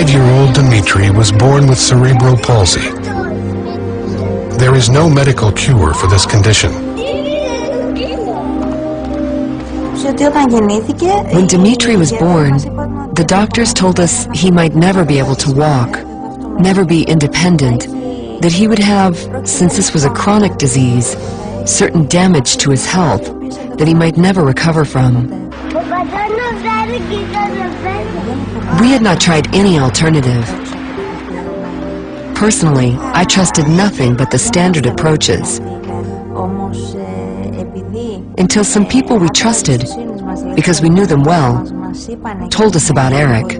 5-year-old Dmitry was born with cerebral palsy. There is no medical cure for this condition. When Dmitry was born, the doctors told us he might never be able to walk, never be independent, that he would have, since this was a chronic disease, certain damage to his health that he might never recover from. We had not tried any alternative. Personally, I trusted nothing but the standard approaches, until some people we trusted, because we knew them well, told us about Eric.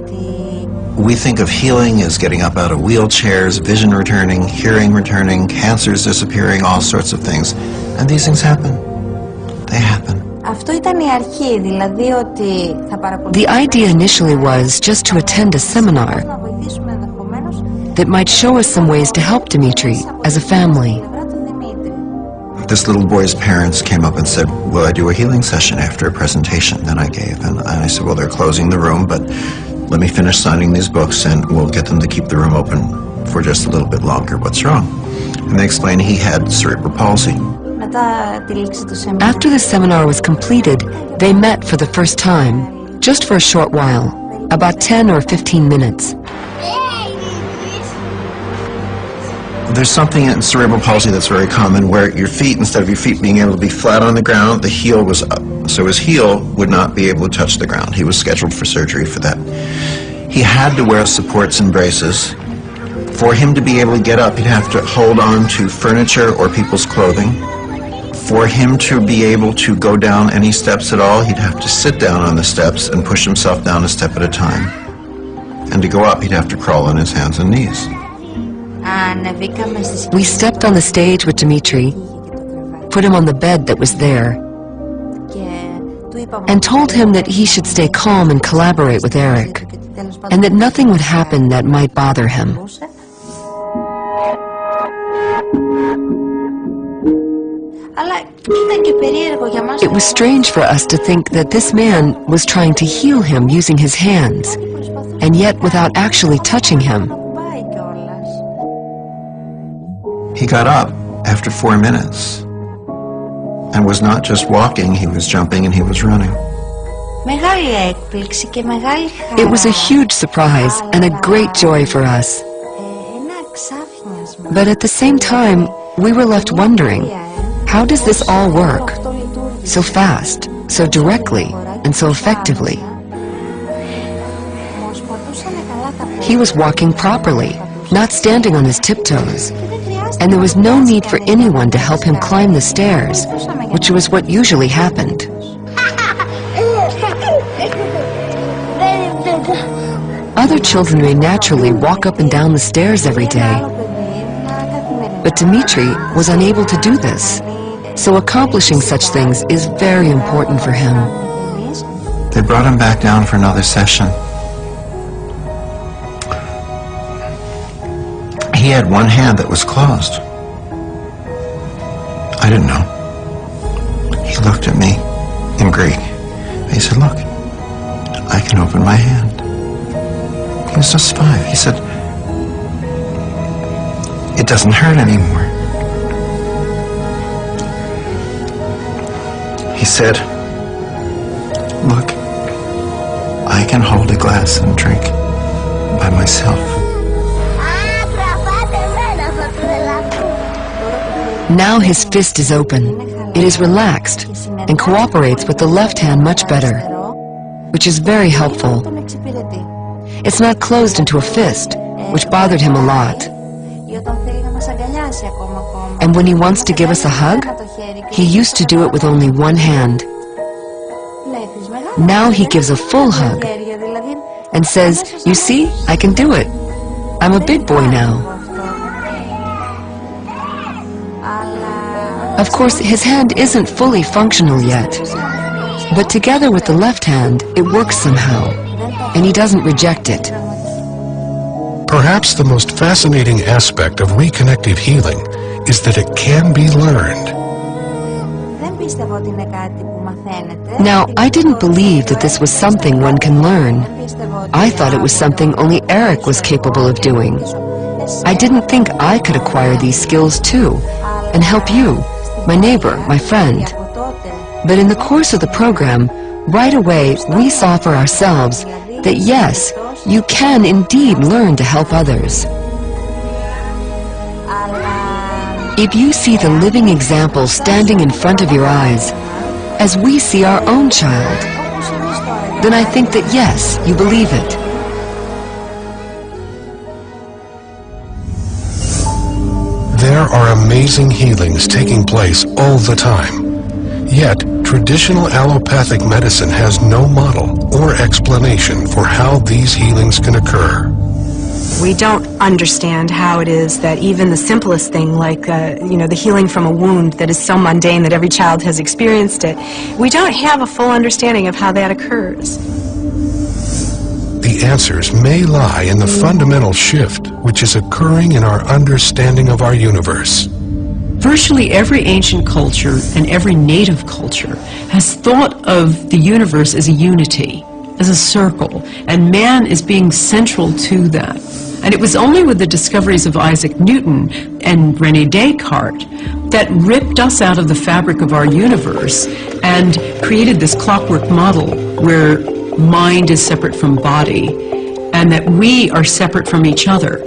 We think of healing as getting up out of wheelchairs, vision returning, hearing returning, cancers disappearing, all sorts of things. And these things happen. They happen. The idea initially was just to attend a seminar that might show us some ways to help Dmitry as a family. This little boy's parents came up and said, will I do a healing session after a presentation that I gave? And I said, well, they're closing the room, but let me finish signing these books and we'll get them to keep the room open for just a little bit longer. What's wrong? And they explained he had cerebral palsy. After the seminar was completed, they met for the first time, just for a short while, about 10 or 15 minutes. There's something in cerebral palsy that's very common where your feet, instead of your feet being able to be flat on the ground, the heel was up. So his heel would not be able to touch the ground. He was scheduled for surgery for that. He had to wear supports and braces. For him to be able to get up, he'd have to hold on to furniture or people's clothing. For him to be able to go down any steps at all, he'd have to sit down on the steps and push himself down a step at a time. And to go up, he'd have to crawl on his hands and knees. We stepped on the stage with Dmitry, put him on the bed that was there, and told him that he should stay calm and collaborate with Eric, and that nothing would happen that might bother him. It was strange for us to think that this man was trying to heal him using his hands, and yet without actually touching him. He got up after 4 minutes and was not just walking, he was jumping and he was running. It was a huge surprise and a great joy for us. But at the same time, we were left wondering, how does this all work? So fast, so directly, and so effectively. He was walking properly, not standing on his tiptoes. And there was no need for anyone to help him climb the stairs, which was what usually happened. Other children may naturally walk up and down the stairs every day, but Dmitry was unable to do this, so accomplishing such things is very important for him. They brought him back down for another session. He had one hand that was closed. I didn't know. He looked at me in Greek. He said, look, I can open my hand. He was just 5. He said, it doesn't hurt anymore. He said, look, I can hold a glass and drink by myself. Now his fist is open. It is relaxed and cooperates with the left hand much better, which is very helpful. It's not closed into a fist, which bothered him a lot. And when he wants to give us a hug, he used to do it with only one hand. Now he gives a full hug and says, you see, I can do it. I'm a big boy now. Of course, his hand isn't fully functional yet, but together with the left hand, it works somehow, and he doesn't reject it. Perhaps the most fascinating aspect of reconnective healing is that it can be learned. Now, I didn't believe that this was something one can learn. I thought it was something only Eric was capable of doing. I didn't think I could acquire these skills too, and help you, my neighbor, my friend. But in the course of the program, right away we saw for ourselves that yes, you can indeed learn to help others. If you see the living example standing in front of your eyes, as we see our own child, then I think that yes, you believe it. There are amazing healings taking place all the time. Yet, traditional allopathic medicine has no model or explanation for how these healings can occur. We don't understand how it is that even the simplest thing, like the healing from a wound that is so mundane that every child has experienced it, we don't have a full understanding of how that occurs. The answers may lie in the fundamental shift which is occurring in our understanding of our universe. Virtually every ancient culture and every native culture has thought of the universe as a unity, as a circle, and man is being central to that. And it was only with the discoveries of Isaac Newton and René Descartes that ripped us out of the fabric of our universe and created this clockwork model where mind is separate from body and that we are separate from each other.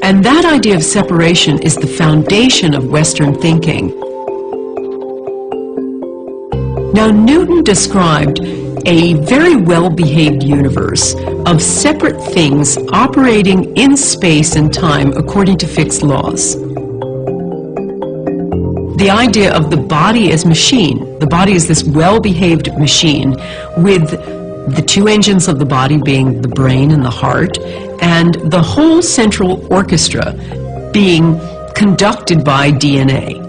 And that idea of separation is the foundation of Western thinking. Now, Newton described a very well-behaved universe of separate things operating in space and time according to fixed laws. The idea of the body as machine. The body is this well-behaved machine with the two engines of the body being the brain and the heart, and the whole central orchestra being conducted by DNA.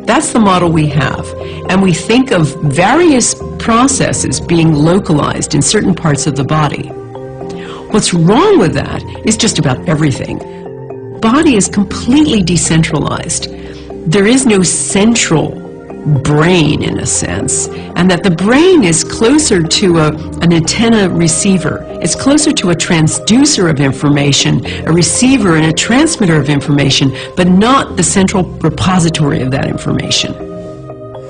That's the model we have. And we think of various processes being localized in certain parts of the body. What's wrong with that is just about everything. Body is completely decentralized. There is no central brain, in a sense, and that the brain is closer to an antenna receiver. It's closer to a transducer of information, a receiver and a transmitter of information, but not the central repository of that information.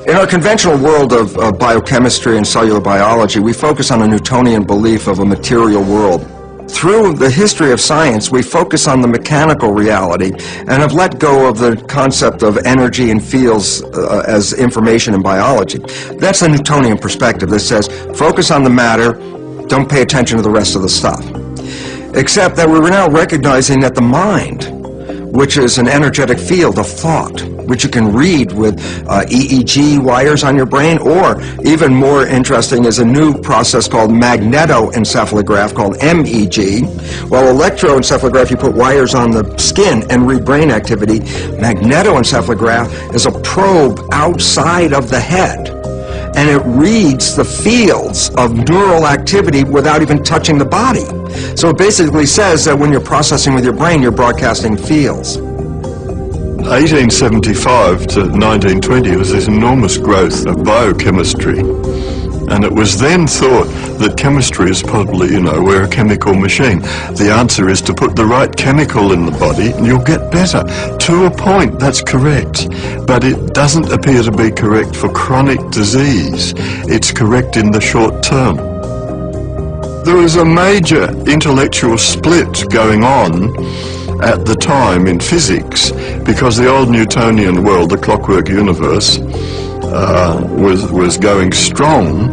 In our conventional world of biochemistry and cellular biology, we focus on a Newtonian belief of a material world. Through the history of science, we focus on the mechanical reality and have let go of the concept of energy and fields as information in biology. That's the Newtonian perspective that says, focus on the matter, don't pay attention to the rest of the stuff. Except that we're now recognizing that the mind, which is an energetic field of thought, which you can read with EEG wires on your brain, or even more interesting is a new process called magnetoencephalograph called MEG. While electroencephalograph, you put wires on the skin and read brain activity, magnetoencephalograph is a probe outside of the head, and it reads the fields of neural activity without even touching the body. So it basically says that when you're processing with your brain, you're broadcasting fields. 1875 to 1920 was this enormous growth of biochemistry, and it was then thought that chemistry is probably, we're a chemical machine. The answer is to put the right chemical in the body and you'll get better. To a point, that's correct, but it doesn't appear to be correct for chronic disease. It's correct in the short term. There was a major intellectual split going on at the time in physics, because the old Newtonian world, the clockwork universe, was going strong,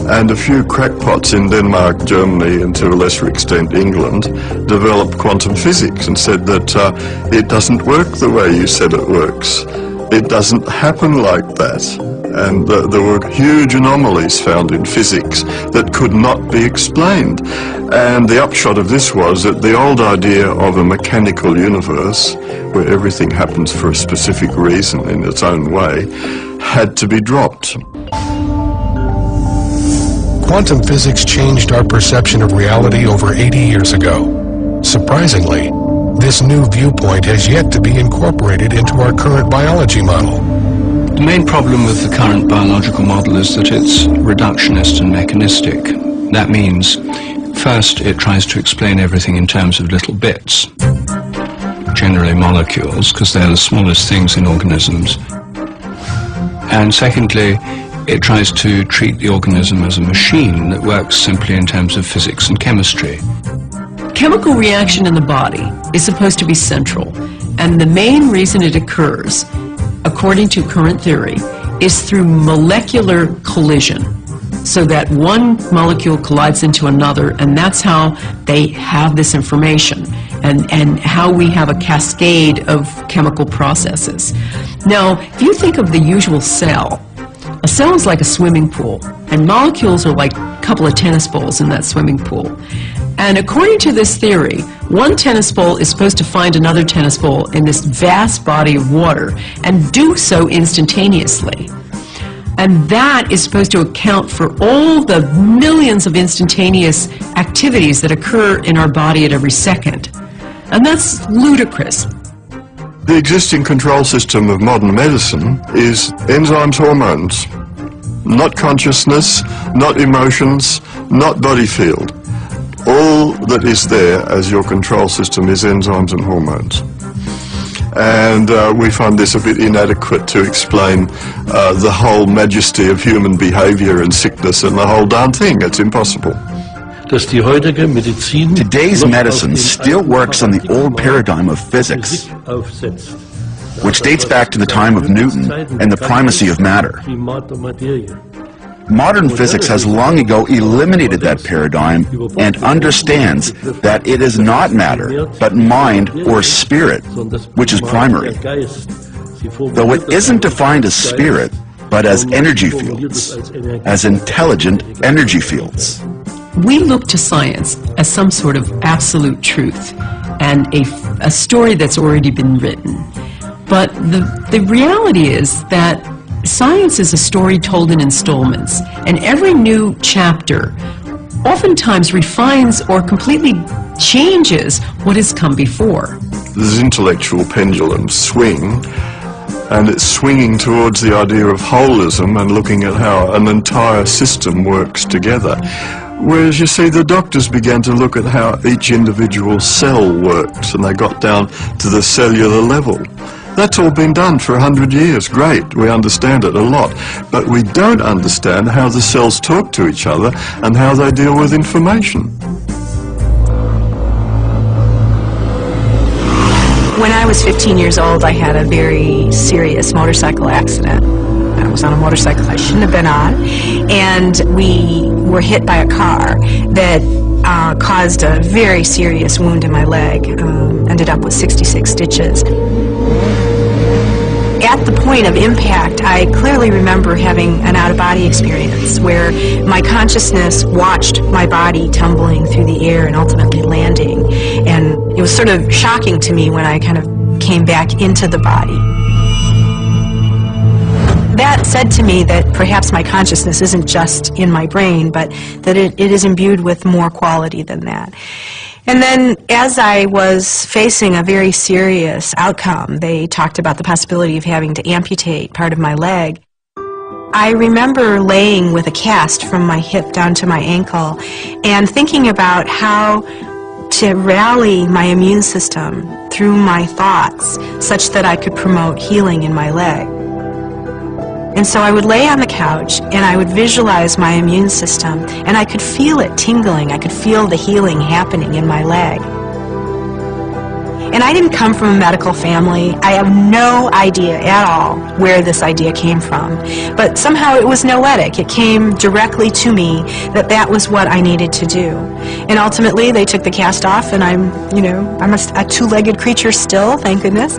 and a few crackpots in Denmark, Germany, and to a lesser extent England, developed quantum physics and said that it doesn't work the way you said it works. It doesn't happen like that. And there were huge anomalies found in physics that could not be explained. And the upshot of this was that the old idea of a mechanical universe, where everything happens for a specific reason in its own way, had to be dropped. Quantum physics changed our perception of reality over 80 years ago. Surprisingly, this new viewpoint has yet to be incorporated into our current biology model. The main problem with the current biological model is that it's reductionist and mechanistic. That means, first, it tries to explain everything in terms of little bits, generally molecules, because they're the smallest things in organisms. And secondly, it tries to treat the organism as a machine that works simply in terms of physics and chemistry. Chemical reaction in the body is supposed to be central, and the main reason it occurs, according to current theory, is through molecular collision, so that one molecule collides into another, and that's how they have this information, and how we have a cascade of chemical processes. Now, if you think of the usual cell, a cell is like a swimming pool, and molecules are like a couple of tennis balls in that swimming pool. And according to this theory, one tennis ball is supposed to find another tennis ball in this vast body of water and do so instantaneously. And that is supposed to account for all the millions of instantaneous activities that occur in our body at every second. And that's ludicrous. The existing control system of modern medicine is enzymes, hormones, not consciousness, not emotions, not body field. All that is there as your control system is enzymes and hormones. And we find this a bit inadequate to explain the whole majesty of human behavior and sickness and the whole darn thing. It's impossible. Today's medicine still works on the old paradigm of physics, which dates back to the time of Newton and the primacy of matter. Modern physics has long ago eliminated that paradigm and understands that it is not matter, but mind or spirit, which is primary. Though it isn't defined as spirit, but as energy fields, as intelligent energy fields. We look to science as some sort of absolute truth and a story that's already been written. But the reality is that science is a story told in installments, and every new chapter oftentimes refines or completely changes what has come before. This intellectual pendulum swing, and it's swinging towards the idea of holism and looking at how an entire system works together. Whereas, you see, the doctors began to look at how each individual cell works, and they got down to the cellular level. That's all been done for 100 years. Great, we understand it a lot. But we don't understand how the cells talk to each other and how they deal with information. When I was 15 years old, I had a very serious motorcycle accident. I was on a motorcycle I shouldn't have been on, and we were hit by a car that caused a very serious wound in my leg. Ended up with 66 stitches. At the point of impact, I clearly remember having an out-of-body experience where my consciousness watched my body tumbling through the air and ultimately landing. And it was sort of shocking to me when I kind of came back into the body. That said to me that perhaps my consciousness isn't just in my brain, but that it is imbued with more quality than that. And then as I was facing a very serious outcome, they talked about the possibility of having to amputate part of my leg. I remember laying with a cast from my hip down to my ankle and thinking about how to rally my immune system through my thoughts such that I could promote healing in my leg. And so I would lay on the couch and I would visualize my immune system, and I could feel it tingling. I could feel the healing happening in my leg. And I didn't come from a medical family. I have no idea at all where this idea came from. But somehow it was noetic. It came directly to me that that was what I needed to do. And ultimately they took the cast off, and I'm a two-legged creature still, thank goodness.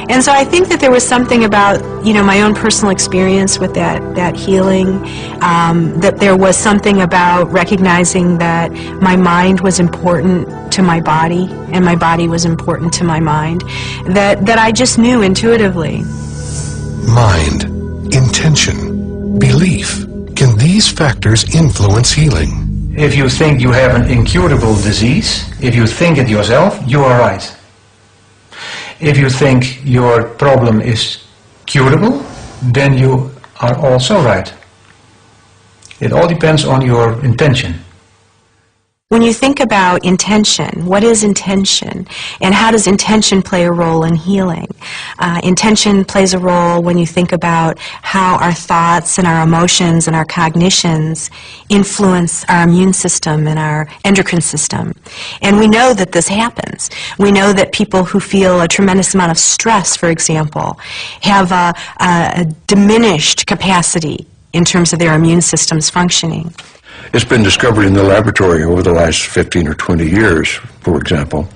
And so I think that there was something about, my own personal experience with that healing, that there was something about recognizing that my mind was important to my body, and my body was important to my mind, that I just knew intuitively. Mind, intention, belief. Can these factors influence healing? If you think you have an incurable disease, if you think it yourself, you are right. If you think your problem is curable, then you are also right. It all depends on your intention. When you think about intention, what is intention? And how does intention play a role in healing? Intention plays a role when you think about how our thoughts and our emotions and our cognitions influence our immune system and our endocrine system. And we know that this happens. We know that people who feel a tremendous amount of stress, for example, have a diminished capacity in terms of their immune system's functioning. It's been discovered in the laboratory over the last 15 or 20 years, for example,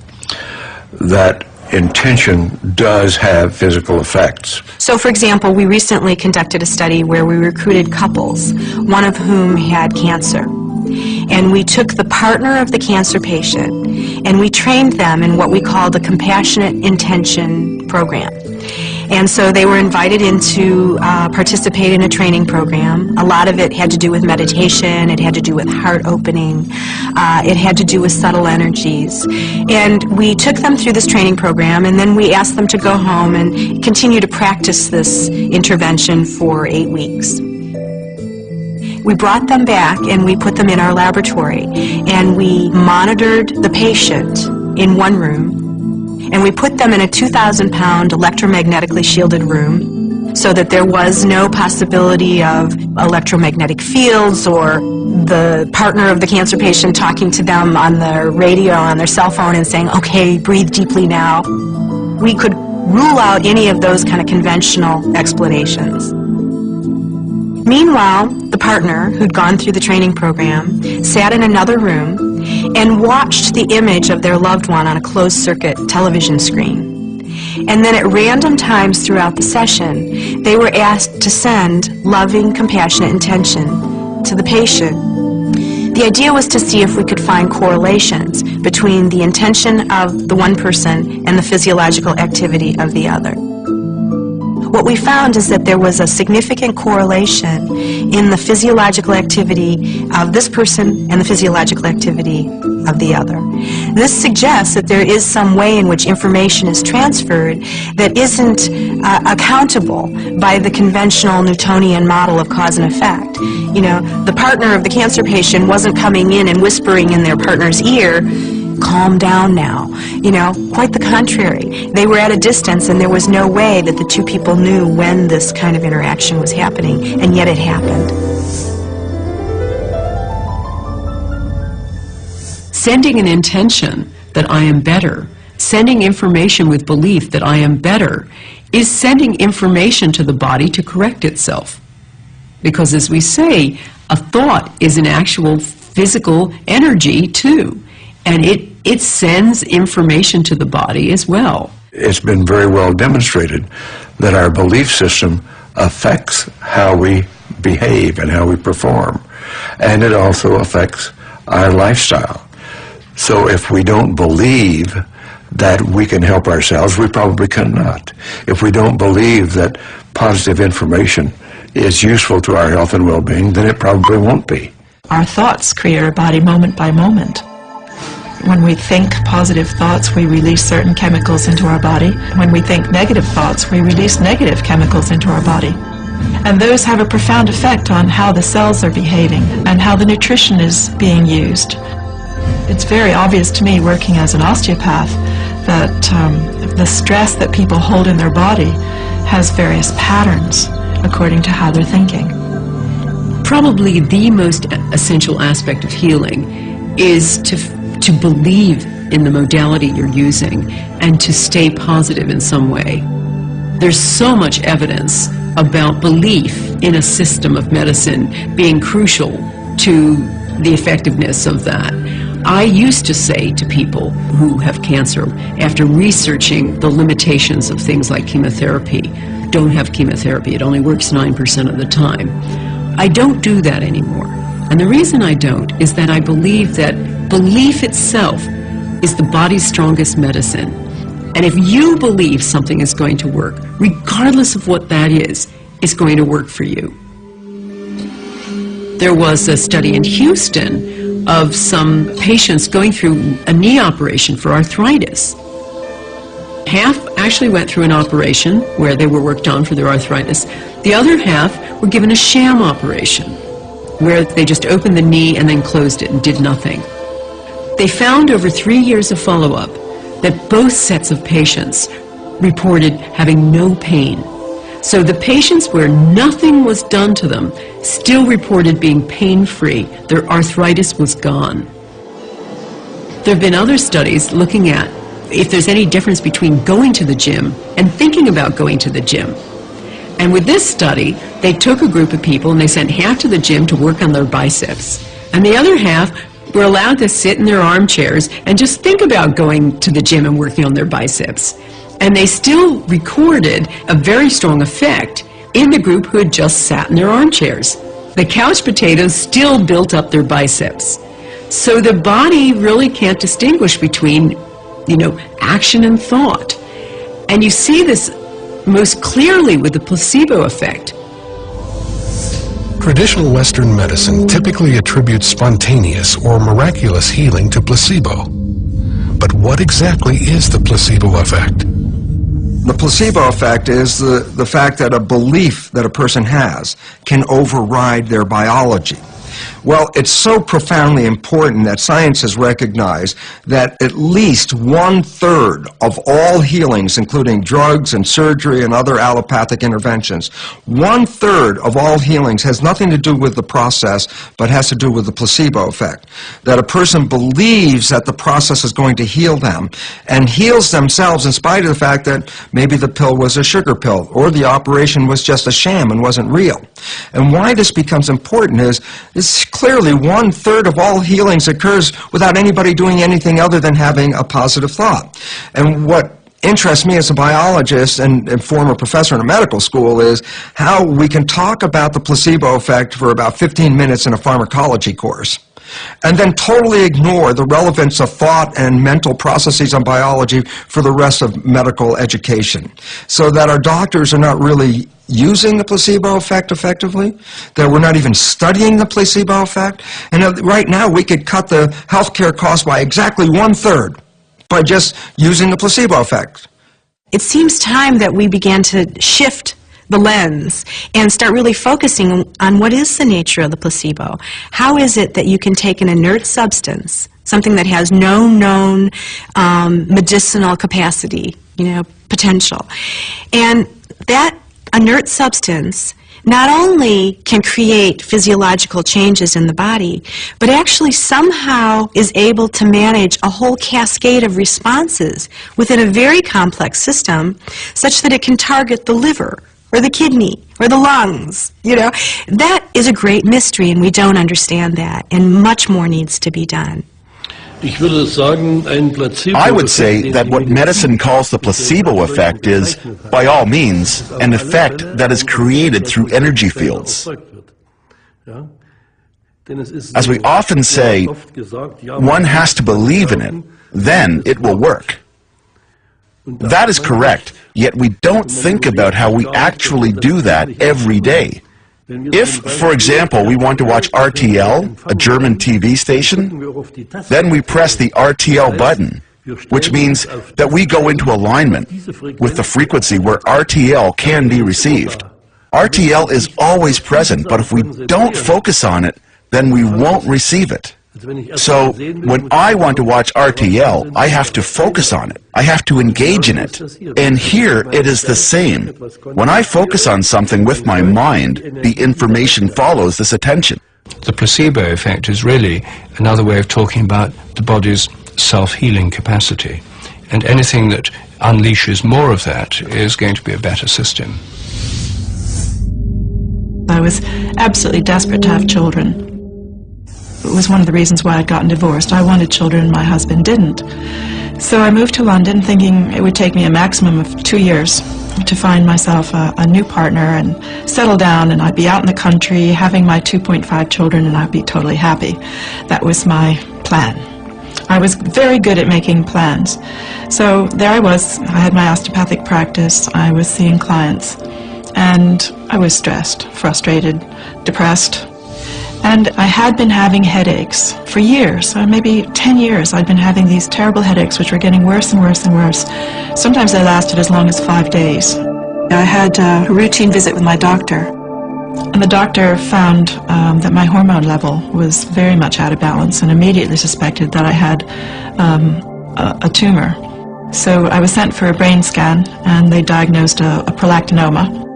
that intention does have physical effects. So, for example, we recently conducted a study where we recruited couples, one of whom had cancer. And we took the partner of the cancer patient and we trained them in what we call the compassionate intention program. And so they were invited in to participate in a training program. A lot of it had to do with meditation, it had to do with heart opening, it had to do with subtle energies. And we took them through this training program, and then we asked them to go home and continue to practice this intervention for 8 weeks. We brought them back and we put them in our laboratory, and we monitored the patient in one room, and we put them in a 2,000-pound electromagnetically shielded room so that there was no possibility of electromagnetic fields or the partner of the cancer patient talking to them on their radio, on their cell phone, and saying, okay, breathe deeply now. We could rule out any of those kind of conventional explanations. Meanwhile, the partner, who'd gone through the training program, sat in another room and watched the image of their loved one on a closed-circuit television screen. And then at random times throughout the session, they were asked to send loving, compassionate intention to the patient. The idea was to see if we could find correlations between the intention of the one person and the physiological activity of the other. What we found is that there was a significant correlation in the physiological activity of this person and the physiological activity of the other. This suggests that there is some way in which information is transferred that isn't accountable by the conventional Newtonian model of cause and effect. You know, the partner of the cancer patient wasn't coming in and whispering in their partner's ear, calm down now. You know, quite the contrary. They were at a distance and there was no way that the two people knew when this kind of interaction was happening, and yet it happened. Sending an intention that I am better, sending information with belief that I am better, is sending information to the body to correct itself. Because as we say, a thought is an actual physical energy too. And it sends information to the body as well. It's been very well demonstrated that our belief system affects how we behave and how we perform. And it also affects our lifestyle. So if we don't believe that we can help ourselves, we probably cannot. If we don't believe that positive information is useful to our health and well-being, then it probably won't be. Our thoughts create our body moment by moment. When we think positive thoughts, we release certain chemicals into our body. When we think negative thoughts, we release negative chemicals into our body. And those have a profound effect on how the cells are behaving and how the nutrition is being used. It's very obvious to me, working as an osteopath, that the stress that people hold in their body has various patterns according to how they're thinking. Probably the most essential aspect of healing is to believe in the modality you're using and to stay positive in some way. There's so much evidence about belief in a system of medicine being crucial to the effectiveness of that. I used to say to people who have cancer, after researching the limitations of things like chemotherapy, don't have chemotherapy, it only works 9% of the time. I don't do that anymore. And the reason I don't is that I believe that belief itself is the body's strongest medicine. And if you believe something is going to work, regardless of what that is, it's going to work for you. There was a study in Houston of some patients going through a knee operation for arthritis. Half actually went through an operation where they were worked on for their arthritis. The other half were given a sham operation, where they just opened the knee and then closed it and did nothing. They found over 3 years of follow-up that both sets of patients reported having no pain. So the patients where nothing was done to them still reported being pain-free. Their arthritis was gone. There have been other studies looking at if there's any difference between going to the gym and thinking about going to the gym. And with this study, they took a group of people and they sent half to the gym to work on their biceps, and the other half were allowed to sit in their armchairs and just think about going to the gym and working on their biceps. And they still recorded a very strong effect in the group who had just sat in their armchairs. The couch potatoes still built up their biceps. So the body really can't distinguish between, action and thought. And you see this most clearly with the placebo effect. Traditional Western medicine typically attributes spontaneous or miraculous healing to placebo. But what exactly is the placebo effect? The placebo effect is the fact that a belief that a person has can override their biology. Well, it's so profoundly important that science has recognized that at least 1/3 of all healings, including drugs and surgery and other allopathic interventions, 1/3 of all healings has nothing to do with the process, but has to do with the placebo effect. That a person believes that the process is going to heal them and heals themselves in spite of the fact that maybe the pill was a sugar pill or the operation was just a sham and wasn't real. And why this becomes important is clearly 1/3 of all healings occurs without anybody doing anything other than having a positive thought. And what interests me as a biologist and former professor in a medical school is how we can talk about the placebo effect for about 15 minutes in a pharmacology course, and then totally ignore the relevance of thought and mental processes on biology for the rest of medical education, so that our doctors are not really using the placebo effect effectively, that we're not even studying the placebo effect. And right now we could cut the healthcare cost by exactly 1/3 by just using the placebo effect. It seems time that we began to shift the lens and start really focusing on what is the nature of the placebo. How is it that you can take an inert substance, something that has no known medicinal capacity, potential, and that inert substance not only can create physiological changes in the body, but actually somehow is able to manage a whole cascade of responses within a very complex system, such that it can target the liver or the kidney or the lungs. That is a great mystery, and we don't understand that, and much more needs to be done. I would say that what medicine calls the placebo effect is, by all means, an effect that is created through energy fields. As we often say, one has to believe in it, then it will work. That is correct, yet we don't think about how we actually do that every day. If, for example, we want to watch RTL, a German TV station, then we press the RTL button, which means that we go into alignment with the frequency where RTL can be received. RTL is always present, but if we don't focus on it, then we won't receive it. So, when I want to watch RTL, I have to focus on it. I have to engage in it. And here, it is the same. When I focus on something with my mind, the information follows this attention. The placebo effect is really another way of talking about the body's self-healing capacity. And anything that unleashes more of that is going to be a better system. I was absolutely desperate to have children. It was one of the reasons why I'd gotten divorced. I wanted children and my husband didn't. So I moved to London thinking it would take me a maximum of 2 years to find myself a new partner and settle down, and I'd be out in the country having my 2.5 children and I'd be totally happy. That was my plan. I was very good at making plans. So there I was. I had my osteopathic practice. I was seeing clients. And I was stressed, frustrated, depressed. And I had been having headaches for years, maybe 10 years. I'd been having these terrible headaches which were getting worse and worse and worse. Sometimes they lasted as long as 5 days. I had a routine visit with my doctor, and the doctor found that my hormone level was very much out of balance and immediately suspected that I had a tumor. So I was sent for a brain scan, and they diagnosed a prolactinoma.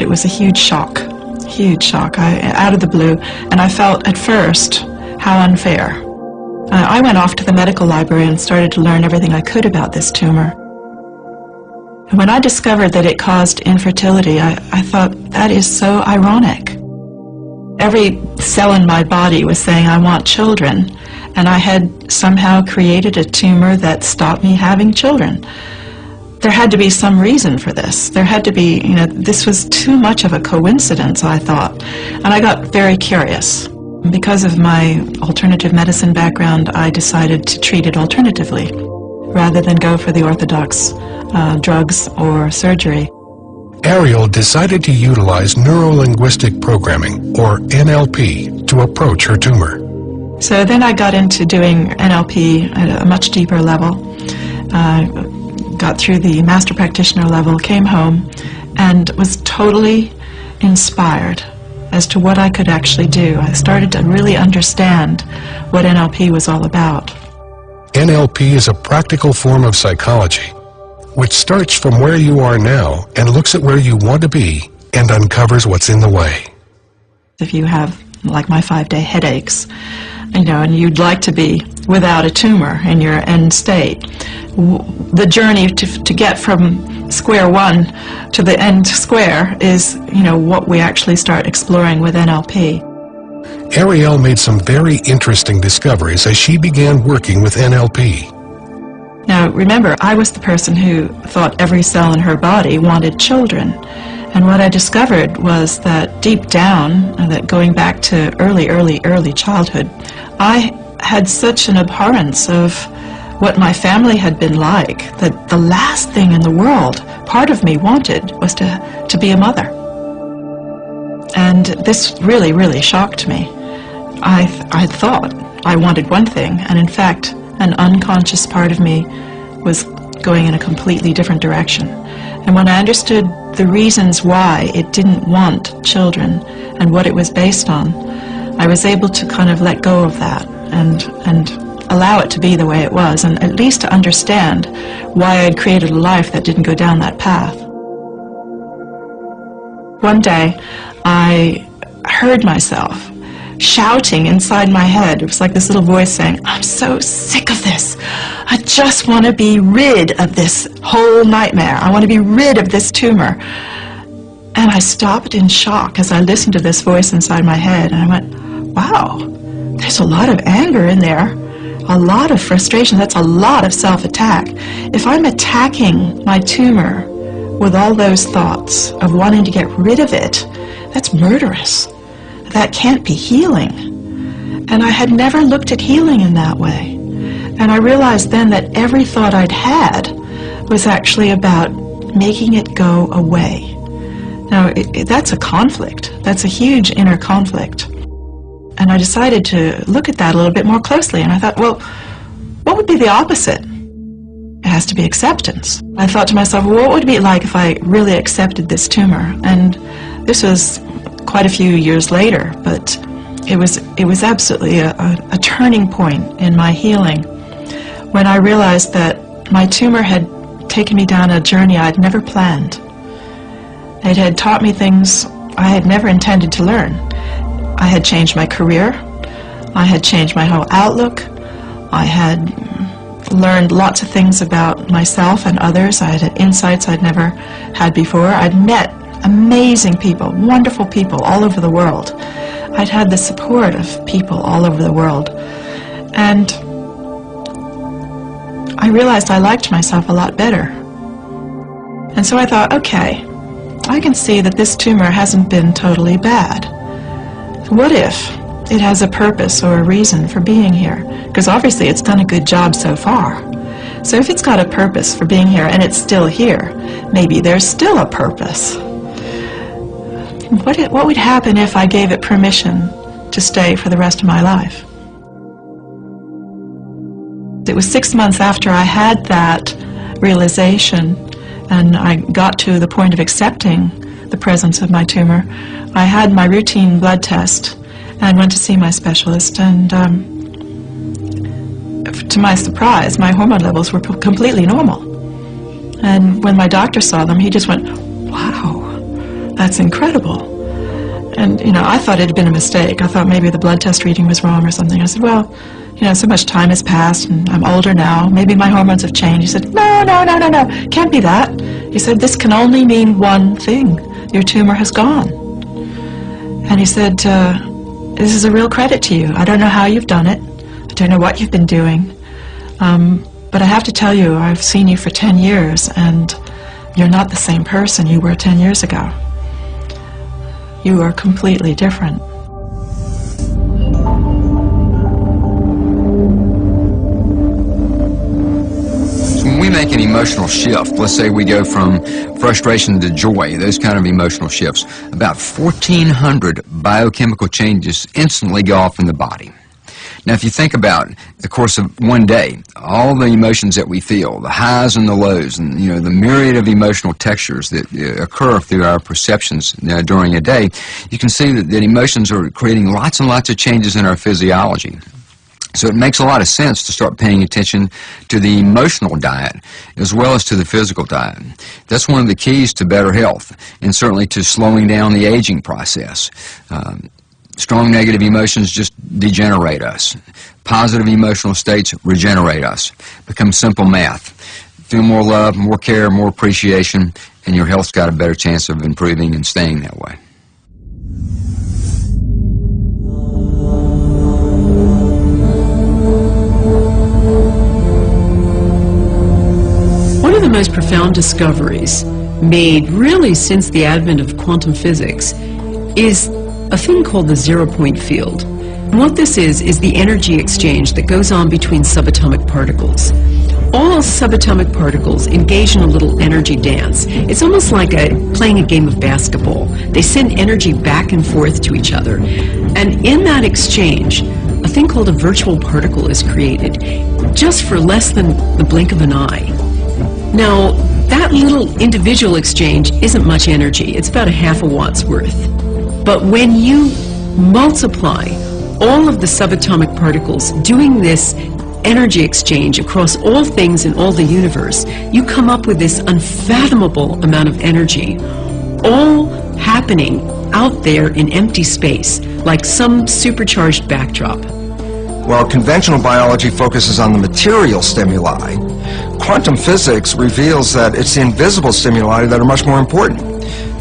It was a huge shock, out of the blue, and I felt at first how unfair. I went off to the medical library and started to learn everything I could about this tumor. And when I discovered that it caused infertility, I thought, that is so ironic. Every cell in my body was saying, I want children, and I had somehow created a tumor that stopped me having children. There had to be some reason for this. There had to be, this was too much of a coincidence, I thought. And I got very curious. Because of my alternative medicine background, I decided to treat it alternatively, rather than go for the orthodox drugs or surgery. Ariel decided to utilize neuro-linguistic programming, or NLP, to approach her tumor. So then I got into doing NLP at a much deeper level. Got through the master practitioner level, came home, and was totally inspired as to what I could actually do. I started to really understand what NLP was all about. NLP is a practical form of psychology, which starts from where you are now and looks at where you want to be and uncovers what's in the way. If you have, like my 5-day headaches, and you'd like to be without a tumor in your end state, the journey to get from square one to the end square is, what we actually start exploring with NLP. Ariel made some very interesting discoveries as she began working with NLP. Now, remember, I was the person who thought every cell in her body wanted children. And what I discovered was that deep down, that going back to early childhood, I had such an abhorrence of what my family had been like, that the last thing in the world part of me wanted was to be a mother. And this really shocked me. I thought I wanted one thing, and in fact, an unconscious part of me was going in a completely different direction. And when I understood the reasons why it didn't want children and what it was based on, I was able to kind of let go of that and allow it to be the way it was, and at least to understand why I'd created a life that didn't go down that path. One day, I heard myself shouting inside my head. It was like this little voice saying, I'm so sick of this. I just want to be rid of this whole nightmare. I want to be rid of this tumor. And I stopped in shock as I listened to this voice inside my head, and I went, wow, there's a lot of anger in there, a lot of frustration. That's a lot of self-attack. If I'm attacking my tumor with all those thoughts of wanting to get rid of it, that's murderous. That can't be healing. And I had never looked at healing in that way. And I realized then that every thought I'd had was actually about making it go away. Now, that's a conflict. That's a huge inner conflict. And I decided to look at that a little bit more closely. And I thought, well, what would be the opposite? It has to be acceptance. I thought to myself, well, what would it be like if I really accepted this tumor? And this was quite a few years later, but it was absolutely a turning point in my healing when I realized that my tumor had taken me down a journey I'd never planned. It had taught me things I had never intended to learn. I had changed my career. I had changed my whole outlook. I had learned lots of things about myself and others. I had insights I'd never had before. I'd met amazing people, wonderful people all over the world. I'd had the support of people all over the world. And I realized I liked myself a lot better. And so I thought, okay, I can see that this tumor hasn't been totally bad. What if it has a purpose or a reason for being here? Because obviously it's done a good job so far. So if it's got a purpose for being here and it's still here, maybe there's still a purpose. What would happen if I gave it permission to stay for the rest of my life? It was 6 months after I had that realization and I got to the point of accepting the presence of my tumor, I had my routine blood test and went to see my specialist, and to my surprise, my hormone levels were completely normal. And when my doctor saw them, he just went, "Wow, that's incredible." And, you know, I thought it had been a mistake. I thought maybe the blood test reading was wrong or something. I said, "Well, you know, so much time has passed and I'm older now. Maybe my hormones have changed." He said, No, can't be that." He said, "This can only mean one thing. Your tumor has gone." And he said, "This is a real credit to you. I don't know how you've done it. I don't know what you've been doing. But I have to tell you, I've seen you for 10 years, and you're not the same person you were 10 years ago. You are completely different." When we make an emotional shift, let's say we go from frustration to joy, those kind of emotional shifts, about 1,400 biochemical changes instantly go off in the body. Now, if you think about the course of one day, all the emotions that we feel, the highs and the lows, and you know, the myriad of emotional textures that occur through our perceptions during a day, you can see that emotions are creating lots and lots of changes in our physiology. So it makes a lot of sense to start paying attention to the emotional diet as well as to the physical diet. That's one of the keys to better health, and certainly to slowing down the aging process. Strong negative emotions just degenerate us. Positive emotional states regenerate us. Become simple math. Feel more love, more care, more appreciation, and your health's got a better chance of improving and staying that way. One of the most profound discoveries made really since the advent of quantum physics is a thing called the zero-point field. And what this is the energy exchange that goes on between subatomic particles. All subatomic particles engage in a little energy dance. It's almost like playing a game of basketball. They send energy back and forth to each other. And in that exchange, a thing called a virtual particle is created, just for less than the blink of an eye. Now, that little individual exchange isn't much energy. It's about a half a watt's worth. But when you multiply all of the subatomic particles doing this energy exchange across all things in all the universe, you come up with this unfathomable amount of energy, all happening out there in empty space, like some supercharged backdrop. While conventional biology focuses on the material stimuli, quantum physics reveals that it's the invisible stimuli that are much more important.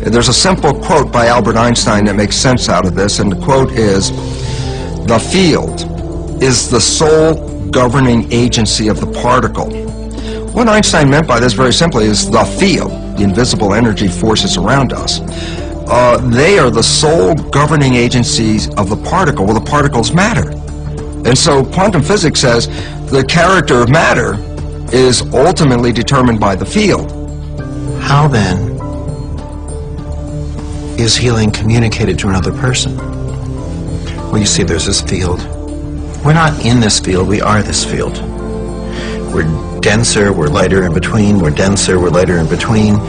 There's a simple quote by Albert Einstein that makes sense out of this, and the quote is, "The field is the sole governing agency of the particle." What Einstein meant by this very simply is the field, the invisible energy forces around us. They are the sole governing agencies of the particle. Well, the particles matter. And so quantum physics says the character of matter is ultimately determined by the field. How then is healing communicated to another person? Well, you see, there's this field. We're not in this field, we are this field. We're denser, we're lighter in between, we're denser, we're lighter in between,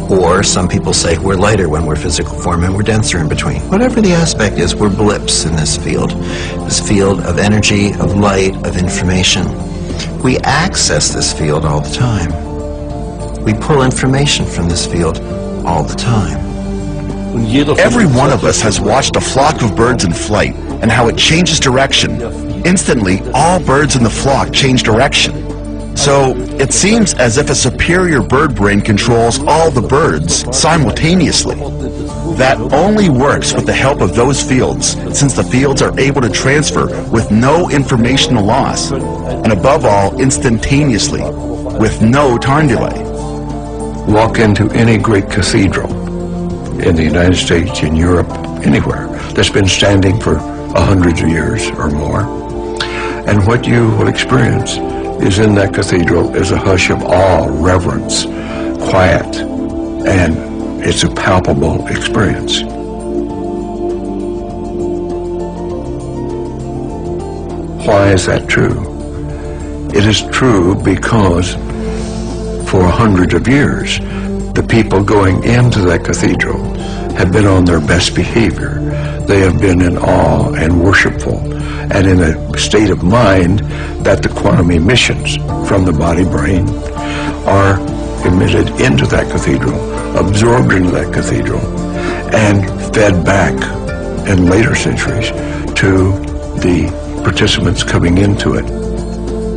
or some people say we're lighter when we're physical form and we're denser in between. Whatever the aspect is, we're blips in this field of energy, of light, of information. We access this field all the time. We pull information from this field all the time. Every one of us has watched a flock of birds in flight and how it changes direction. Instantly, all birds in the flock change direction. So, it seems as if a superior bird brain controls all the birds simultaneously. That only works with the help of those fields, since the fields are able to transfer with no informational loss, and above all, instantaneously, with no time delay. Walk into any great cathedral in the United States, in Europe, anywhere, that's been standing for hundreds of years or more. And what you will experience is in that cathedral is a hush of awe, reverence, quiet, and it's a palpable experience. Why is that true? It is true because for hundreds of years The people going into that cathedral have been on their best behavior. They have been in awe and worshipful and in a state of mind that the quantum emissions from the body-brain are emitted into that cathedral, absorbed into that cathedral, and fed back in later centuries to the participants coming into it.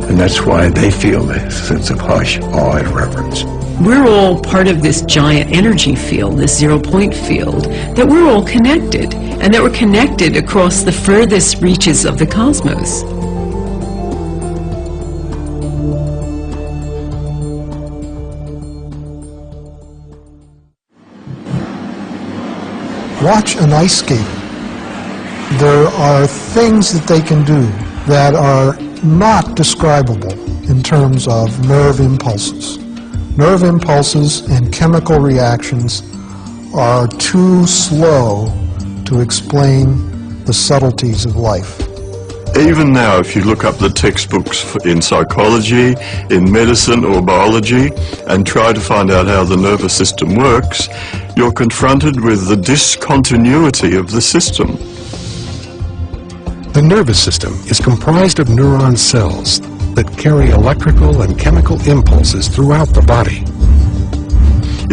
And that's why they feel this sense of hush, awe, and reverence. We're all part of this giant energy field, this zero-point field, that we're all connected, and that we're connected across the furthest reaches of the cosmos. Watch an ice skater. There are things that they can do that are not describable in terms of nerve impulses. Nerve impulses and chemical reactions are too slow to explain the subtleties of life. Even now, if you look up the textbooks in psychology, in medicine or biology, and try to find out how the nervous system works, you're confronted with the discontinuity of the system. The nervous system is comprised of neuron cells that carry electrical and chemical impulses throughout the body.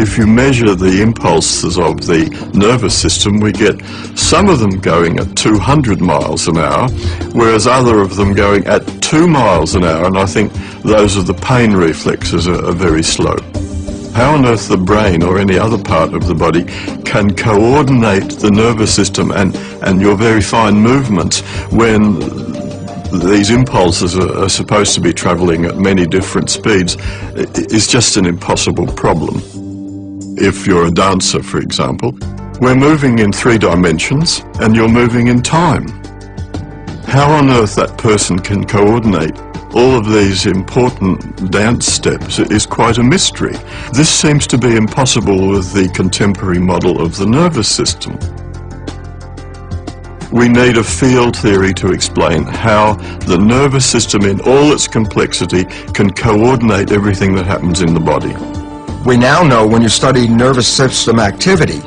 If you measure the impulses of the nervous system, we get some of them going at 200 miles an hour, whereas other of them going at 2 miles an hour, and I think those of the pain reflexes are very slow. How on earth the brain or any other part of the body can coordinate the nervous system and your very fine movements when these impulses are supposed to be traveling at many different speeds is just an impossible problem. If you're a dancer, for example, we're moving in 3 dimensions and you're moving in time. How on earth that person can coordinate all of these important dance steps is quite a mystery. This seems to be impossible with the contemporary model of the nervous system. We need a field theory to explain how the nervous system in all its complexity can coordinate everything that happens in the body. We now know, when you study nervous system activity,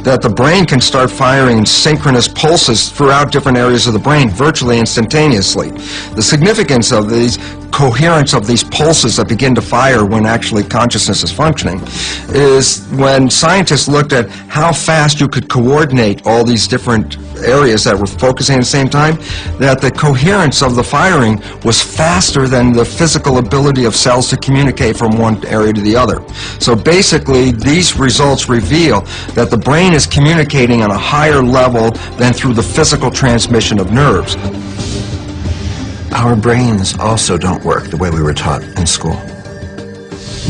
that the brain can start firing synchronous pulses throughout different areas of the brain virtually instantaneously. The significance of these coherence of these pulses that begin to fire when actually consciousness is functioning is when scientists looked at how fast you could coordinate all these different areas that were focusing at the same time, that the coherence of the firing was faster than the physical ability of cells to communicate from one area to the other. So basically, these results reveal that the brain is communicating on a higher level than through the physical transmission of nerves. Our brains also don't work the way we were taught in school.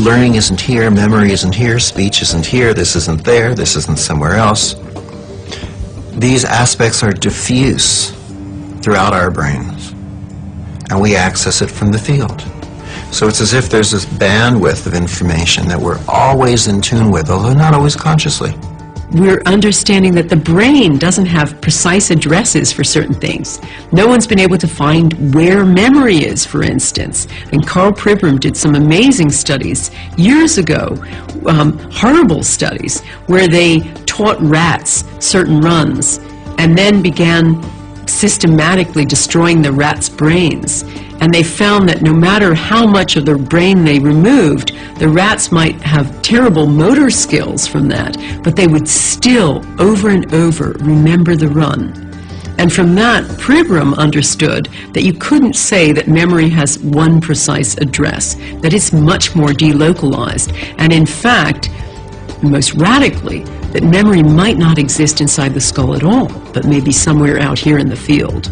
Learning isn't here, memory isn't here, speech isn't here, this isn't there, this isn't somewhere else. These aspects are diffuse throughout our brains, and we access it from the field. So it's as if there's this bandwidth of information that we're always in tune with, although not always consciously. We're understanding that the brain doesn't have precise addresses for certain things. No one's been able to find where memory is, for instance. And Carl Pribram did some amazing studies years ago, horrible studies, where they taught rats certain runs and then began systematically destroying the rats' brains. And they found that no matter how much of their brain they removed, the rats might have terrible motor skills from that, but they would still, over and over, remember the run. And from that, Pribram understood that you couldn't say that memory has one precise address, that it's much more delocalized. And in fact, most radically, that memory might not exist inside the skull at all, but maybe somewhere out here in the field.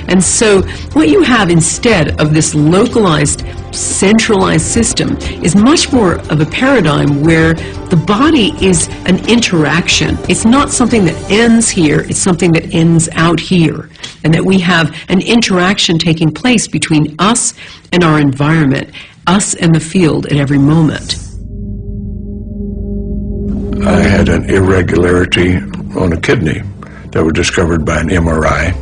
And so what you have instead of this localized, centralized system is much more of a paradigm where the body is an interaction. It's not something that ends here, it's something that ends out here. And that we have an interaction taking place between us and our environment, us and the field at every moment. I had an irregularity on a kidney that was discovered by an MRI.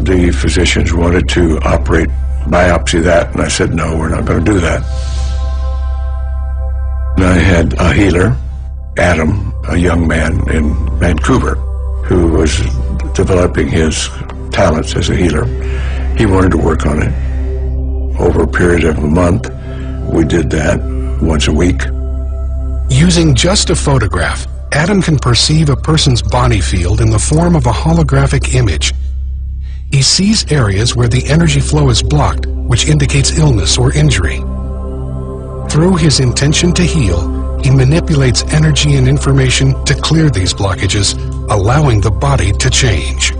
The physicians wanted to operate biopsy that, and I said, no, we're not going to do that. And I had a healer, Adam, a young man in Vancouver, who was developing his talents as a healer. He wanted to work on it. Over a period of a month, we did that once a week. Using just a photograph, Adam can perceive a person's body field in the form of a holographic image. He sees areas where the energy flow is blocked, which indicates illness or injury. Through his intention to heal, he manipulates energy and information to clear these blockages, allowing the body to change.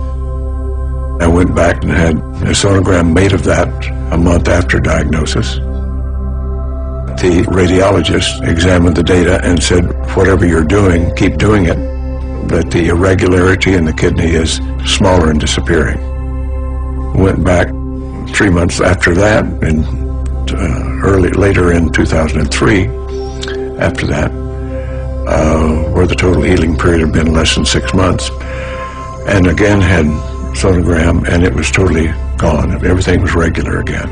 I went back and had a sonogram made of that a month after diagnosis. The radiologist examined the data and said, whatever you're doing, keep doing it, but the irregularity in the kidney is smaller and disappearing. Went back 3 months after that, and later in 2003, after that, where the total healing period had been less than 6 months, and again had sonogram, and it was totally gone. Everything was regular again.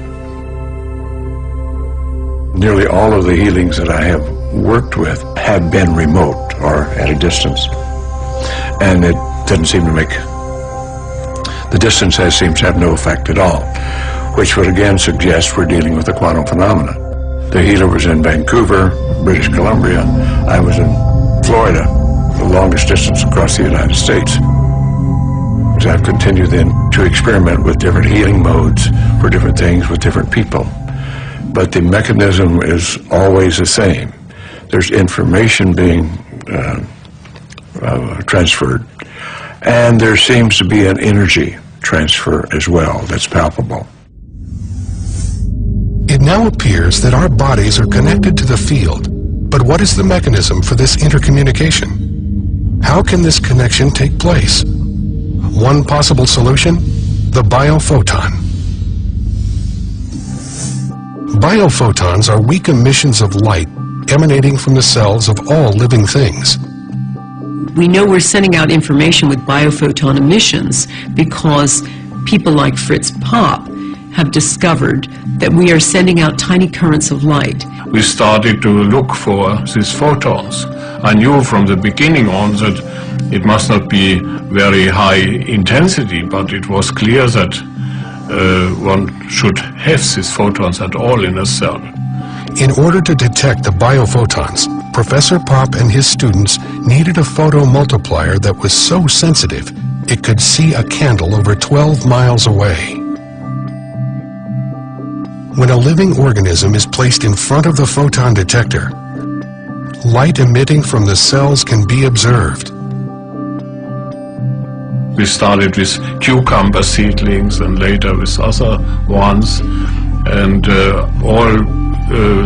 Nearly all of the healings that I have worked with have been remote or at a distance, and it doesn't seem to make, the distance seems to have no effect at all, which would again suggest we're dealing with a quantum phenomena. The healer was in Vancouver, British Columbia. I was in Florida, the longest distance across the United States. I've continued then to experiment with different healing modes for different things with different people. But the mechanism is always the same. There's information being transferred, and there seems to be an energy transfer as well that's palpable. It now appears that our bodies are connected to the field, but what is the mechanism for this intercommunication? How can this connection take place? One possible solution: the biophoton. Biophotons are weak emissions of light emanating from the cells of all living things. We know we're sending out information with biophoton emissions because people like Fritz Popp have discovered that we are sending out tiny currents of light. We started to look for these photons. I knew from the beginning on that it must not be very high intensity, but it was clear that one should have these photons at all in a cell. In order to detect the biophotons, Professor Popp and his students needed a photomultiplier that was so sensitive it could see a candle over 12 miles away. When a living organism is placed in front of the photon detector, light emitting from the cells can be observed. We started with cucumber seedlings and later with other ones, and all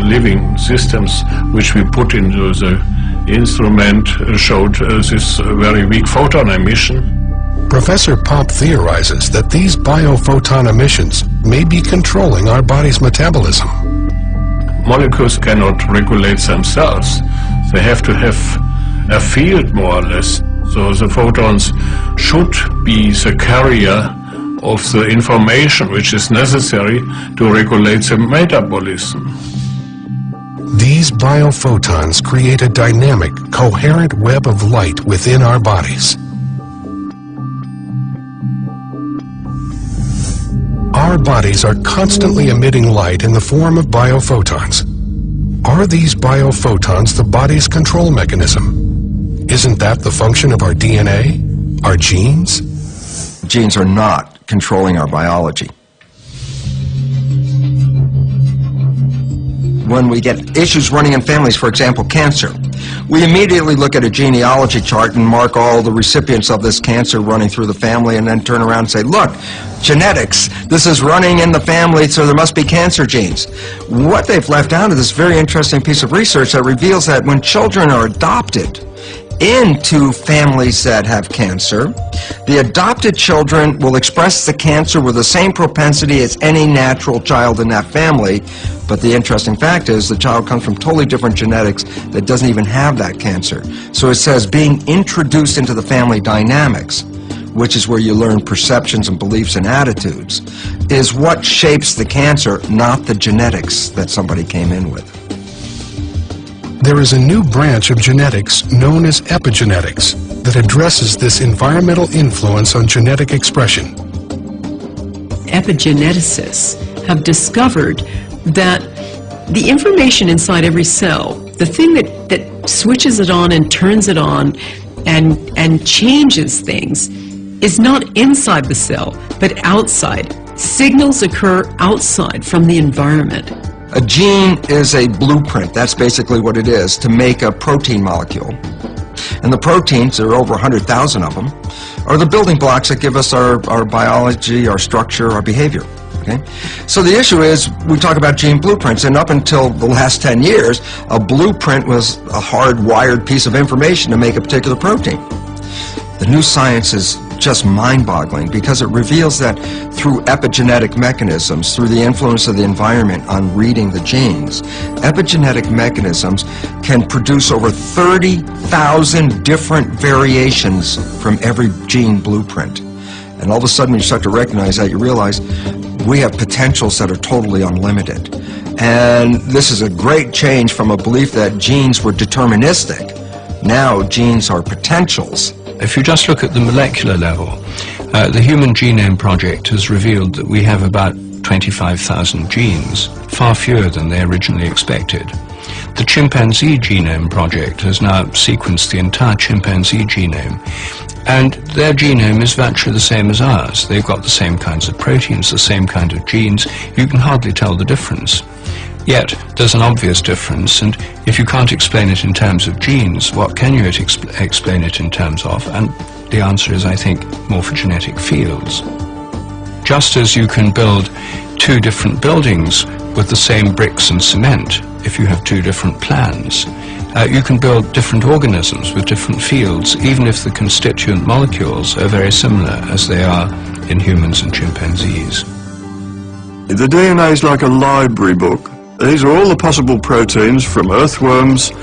living systems which we put into the instrument showed this very weak photon emission. Professor Popp theorizes that these biophoton emissions may be controlling our body's metabolism. Molecules cannot regulate themselves. They have to have a field, more or less. So the photons should be the carrier of the information which is necessary to regulate the metabolism. These biophotons create a dynamic, coherent web of light within our bodies. Our bodies are constantly emitting light in the form of biophotons. Are these biophotons the body's control mechanism? Isn't that the function of our DNA, our genes? Genes are not controlling our biology. When we get issues running in families, for example, cancer, we immediately look at a genealogy chart and mark all the recipients of this cancer running through the family, and then turn around and say, look, genetics, this is running in the family, so there must be cancer genes. What they've left out is this very interesting piece of research that reveals that when children are adopted into families that have cancer, the adopted children will express the cancer with the same propensity as any natural child in that family. But the interesting fact is the child comes from totally different genetics that doesn't even have that cancer. So it says being introduced into the family dynamics which is where you learn perceptions and beliefs and attitudes, is what shapes the cancer, not the genetics that somebody came in with. There is a new branch of genetics known as epigenetics that addresses this environmental influence on genetic expression. Epigeneticists have discovered that the information inside every cell, the thing that switches it on and turns it on and changes things, is not inside the cell, but outside. Signals occur outside from the environment. A gene is a blueprint, that's basically what it is, to make a protein molecule. And the proteins, there are over 100,000 of them, are the building blocks that give us our biology, our structure, our behavior. Okay? So the issue is, we talk about gene blueprints, and up until the last 10 years, a blueprint was a hard-wired piece of information to make a particular protein. The new science is just mind-boggling because it reveals that through epigenetic mechanisms, through the influence of the environment on reading the genes, epigenetic mechanisms can produce over 30,000 different variations from every gene blueprint. And all of a sudden, when you start to recognize that, you realize we have potentials that are totally unlimited. And this is a great change from a belief that genes were deterministic. Now genes are potentials. If you just look at the molecular level, the Human Genome Project has revealed that we have about 25,000 genes, far fewer than they originally expected. The Chimpanzee Genome Project has now sequenced the entire chimpanzee genome, and their genome is virtually the same as ours. They've got the same kinds of proteins, the same kind of genes. You can hardly tell the difference. Yet, there's an obvious difference, and if you can't explain it in terms of genes, what can you explain it in terms of? And the answer is, I think, morphogenetic fields. Just as you can build two different buildings with the same bricks and cement, if you have two different plans, you can build different organisms with different fields, even if the constituent molecules are very similar as they are in humans and chimpanzees. The DNA is like a library book. These are all the possible proteins from earthworms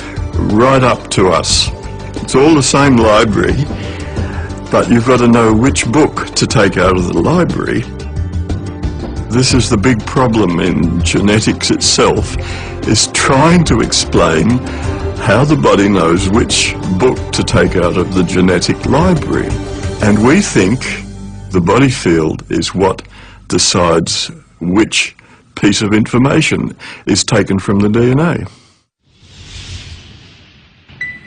right up to us. It's all the same library, but you've got to know which book to take out of the library. This is the big problem in genetics itself, is trying to explain how the body knows which book to take out of the genetic library. And we think the body field is what decides which piece of information is taken from the DNA.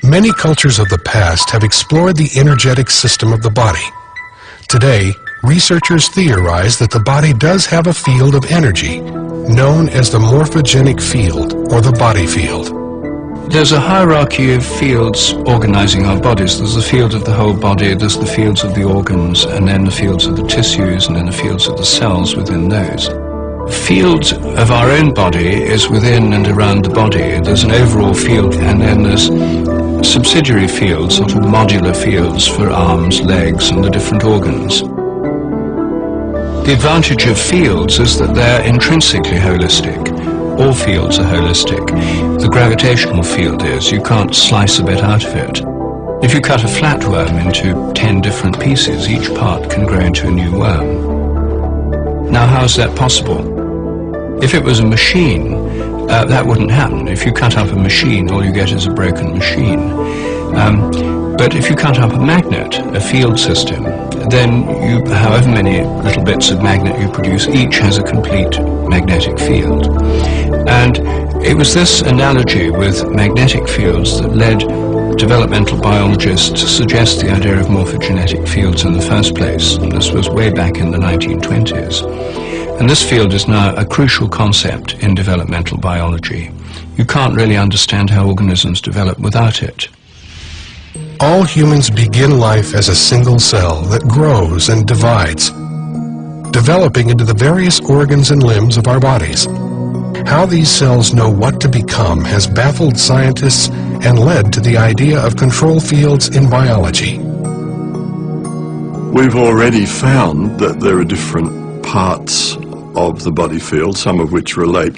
Many cultures of the past have explored the energetic system of the body. Today, researchers theorize that the body does have a field of energy, known as the morphogenic field, or the body field. There's a hierarchy of fields organizing our bodies. There's the field of the whole body, there's the fields of the organs, and then the fields of the tissues, and then the fields of the cells within those. Field of our own body is within and around the body. There's an overall field, and then there's subsidiary fields, sort of modular fields for arms, legs, and the different organs. The advantage of fields is that they're intrinsically holistic. All fields are holistic. The gravitational field is, you can't slice a bit out of it. If you cut a flatworm into 10 different pieces, each part can grow into a new worm. Now, how is that possible? If it was a machine, that wouldn't happen. If you cut up a machine, all you get is a broken machine. But if you cut up a magnet, a field system, then however many little bits of magnet you produce, each has a complete magnetic field. And it was this analogy with magnetic fields that led developmental biologists to suggest the idea of morphogenetic fields in the first place. And this was way back in the 1920s. And this field is now a crucial concept in developmental biology. You can't really understand how organisms develop without it. All humans begin life as a single cell that grows and divides, developing into the various organs and limbs of our bodies. How these cells know what to become has baffled scientists and led to the idea of control fields in biology. We've already found that there are different parts of the body field, some of which relate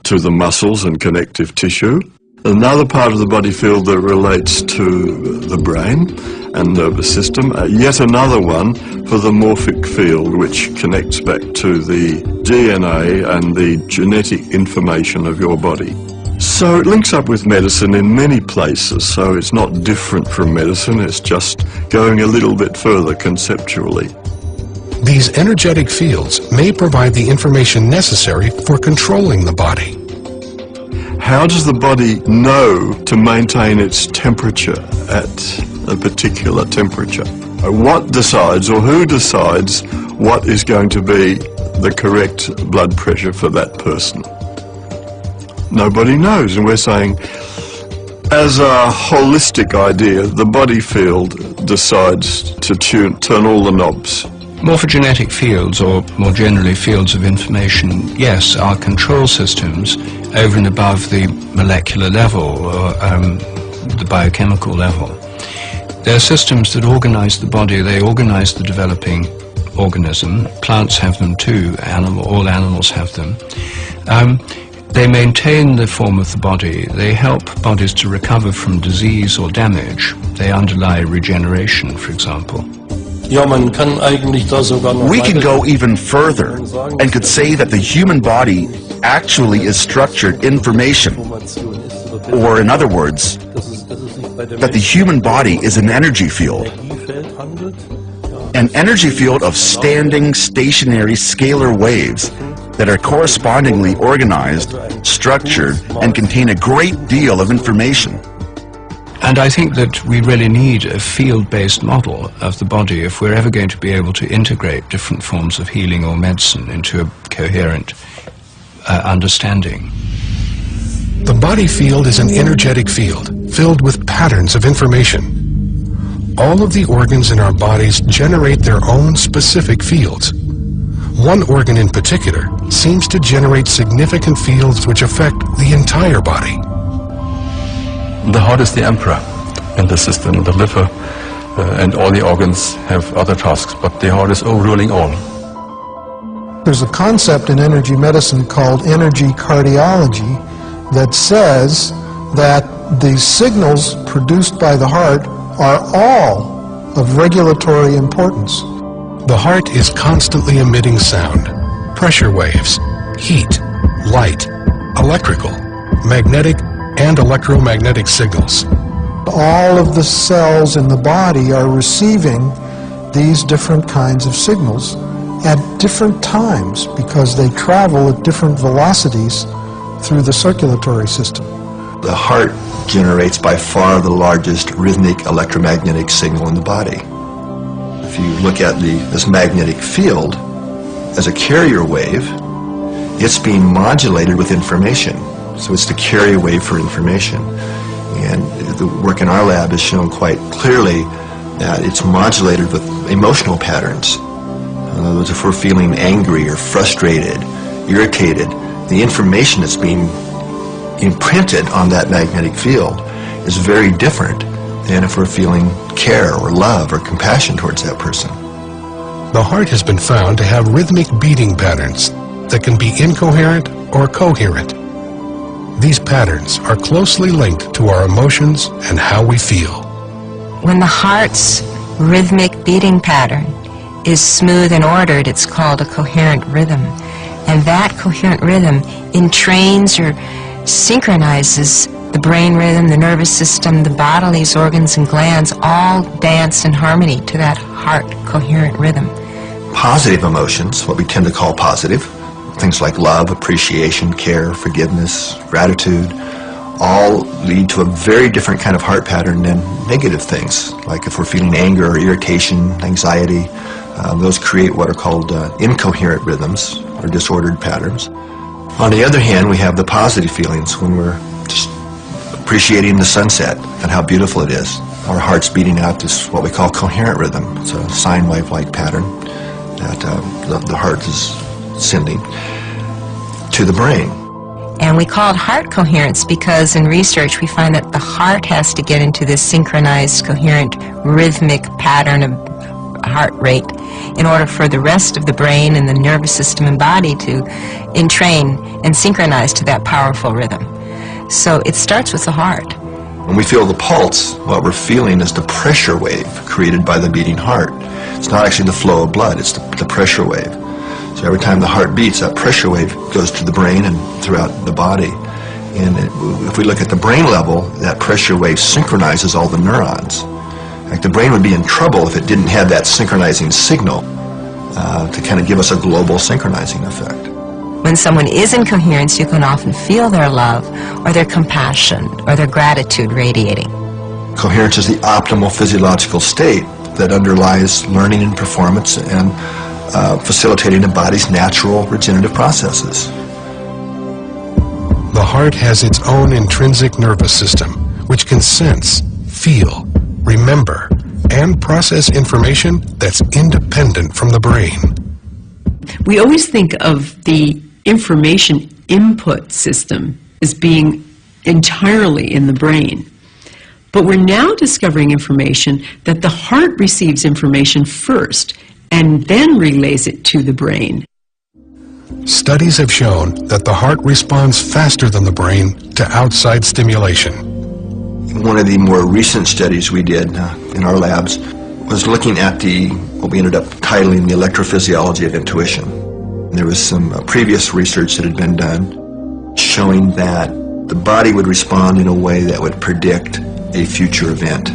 to the muscles and connective tissue. Another part of the body field that relates to the brain and nervous system, yet another one for the morphic field, which connects back to the DNA and the genetic information of your body. So it links up with medicine in many places, so it's not different from medicine, it's just going a little bit further conceptually. These energetic fields may provide the information necessary for controlling the body. How does the body know to maintain its temperature at a particular temperature? What decides, or who decides, what is going to be the correct blood pressure for that person? Nobody knows, and we're saying, as a holistic idea, the body field decides to turn all the knobs. Morphogenetic fields, or more generally fields of information, yes, are control systems over and above the molecular level or the biochemical level. They're systems that organize the body, they organize the developing organism. Plants have them too, all animals have them. They maintain the form of the body, they help bodies to recover from disease or damage, they underlie regeneration, for example. We can go even further and could say that the human body actually is structured information, or in other words, that the human body is an energy field. An energy field of standing, stationary, scalar waves that are correspondingly organized, structured, and contain a great deal of information. And I think that we really need a field-based model of the body if we're ever going to be able to integrate different forms of healing or medicine into a coherent understanding. The body field is an energetic field filled with patterns of information. All of the organs in our bodies generate their own specific fields. One organ in particular seems to generate significant fields which affect the entire body. The heart is the emperor in the system. The liver and all the organs have other tasks, but the heart is overruling all. There's a concept in energy medicine called energy cardiology that says that the signals produced by the heart are all of regulatory importance. The heart is constantly emitting sound, pressure waves, heat, light, electrical, magnetic, and electromagnetic signals. All of the cells in the body are receiving these different kinds of signals at different times because they travel at different velocities through the circulatory system. The heart generates by far the largest rhythmic electromagnetic signal in the body. If you look at this magnetic field as a carrier wave, it's being modulated with information. So it's the carrier wave for information. And the work in our lab has shown quite clearly that it's modulated with emotional patterns. In other words, if we're feeling angry or frustrated, irritated, the information that's being imprinted on that magnetic field is very different than if we're feeling care or love or compassion towards that person. The heart has been found to have rhythmic beating patterns that can be incoherent or coherent. These patterns are closely linked to our emotions and how we feel. When the heart's rhythmic beating pattern is smooth and ordered, it's called a coherent rhythm. And that coherent rhythm entrains or synchronizes the brain rhythm, the nervous system, the bodily organs and glands all dance in harmony to that heart coherent rhythm. Positive emotions, what we tend to call positive, things like love, appreciation, care, forgiveness, gratitude, all lead to a very different kind of heart pattern than negative things. Like if we're feeling anger or irritation, anxiety, those create what are called incoherent rhythms or disordered patterns. On the other hand, we have the positive feelings when we're just appreciating the sunset and how beautiful it is. Our heart's beating out this what we call coherent rhythm. It's a sine wave-like pattern that the heart is sending to the brain. And we call it heart coherence because in research we find that the heart has to get into this synchronized, coherent, rhythmic pattern of heart rate in order for the rest of the brain and the nervous system and body to entrain and synchronize to that powerful rhythm. So it starts with the heart. When we feel the pulse, what we're feeling is the pressure wave created by the beating heart. It's not actually the flow of blood, it's the pressure wave. So every time the heart beats, that pressure wave goes to the brain and throughout the body. And if we look at the brain level, that pressure wave synchronizes all the neurons. Like the brain would be in trouble if it didn't have that synchronizing signal to kind of give us a global synchronizing effect. When someone is in coherence, you can often feel their love or their compassion or their gratitude radiating. Coherence is the optimal physiological state that underlies learning and performance and facilitating the body's natural regenerative processes. The heart has its own intrinsic nervous system, which can sense, feel, remember, and process information that's independent from the brain. We always think of the information input system as being entirely in the brain. But we're now discovering information that the heart receives information first and then relays it to the brain. Studies have shown that the heart responds faster than the brain to outside stimulation. One of the more recent studies we did in our labs was looking at what we ended up titling the electrophysiology of intuition. There was some previous research that had been done showing that the body would respond in a way that would predict a future event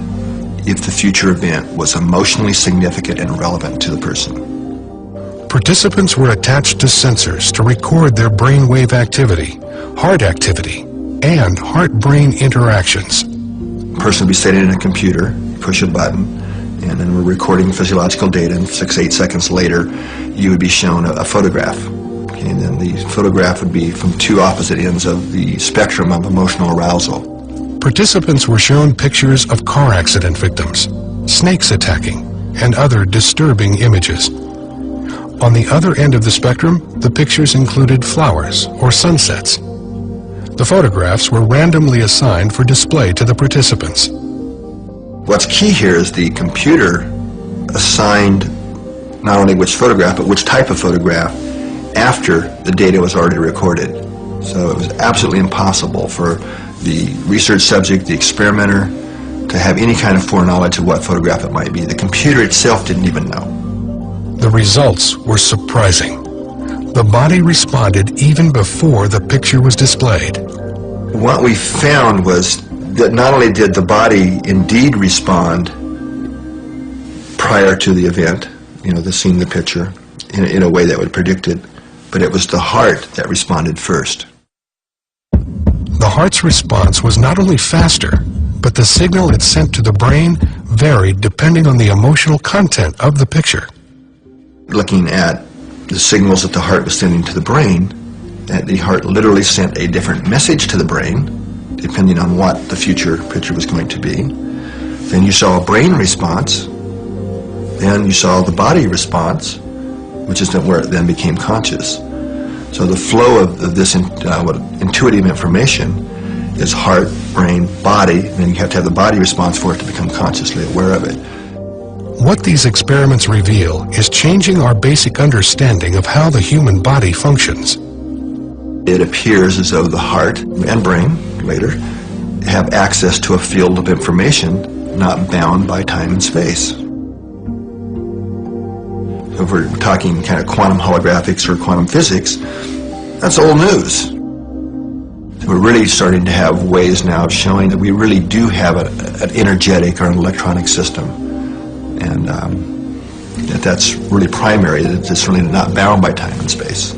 if the future event was emotionally significant and relevant to the person. Participants were attached to sensors to record their brainwave activity, heart activity, and heart-brain interactions. A person would be sitting in a computer, push a button, and then we're recording physiological data, and 6-8 seconds later you would be shown a photograph. Okay, and then the photograph would be from two opposite ends of the spectrum of emotional arousal. Participants were shown pictures of car accident victims, snakes attacking, and other disturbing images. On the other end of the spectrum, the pictures included flowers or sunsets. The photographs were randomly assigned for display to the participants. What's key here is the computer assigned not only which photograph, but which type of photograph after the data was already recorded. So it was absolutely impossible for the research subject, the experimenter, to have any kind of foreknowledge of what photograph it might be. The computer itself didn't even know. The results were surprising. The body responded even before the picture was displayed. What we found was that not only did the body indeed respond prior to the event, seeing the picture, in a way that would predict it, but it was the heart that responded first. The heart's response was not only faster, but the signal it sent to the brain varied depending on the emotional content of the picture. Looking at the signals that the heart was sending to the brain, that the heart literally sent a different message to the brain, depending on what the future picture was going to be. Then you saw a brain response. Then you saw the body response, which is where it then became conscious. So the flow of this intuitive information is heart, brain, body, and then you have to have the body response for it to become consciously aware of it. What these experiments reveal is changing our basic understanding of how the human body functions. It appears as though the heart and brain, later, have access to a field of information not bound by time and space. If we're talking kind of quantum holographics or quantum physics, that's old news. We're really starting to have ways now of showing that we really do have an energetic or an electronic system. And that's really primary, that it's really not bound by time and space.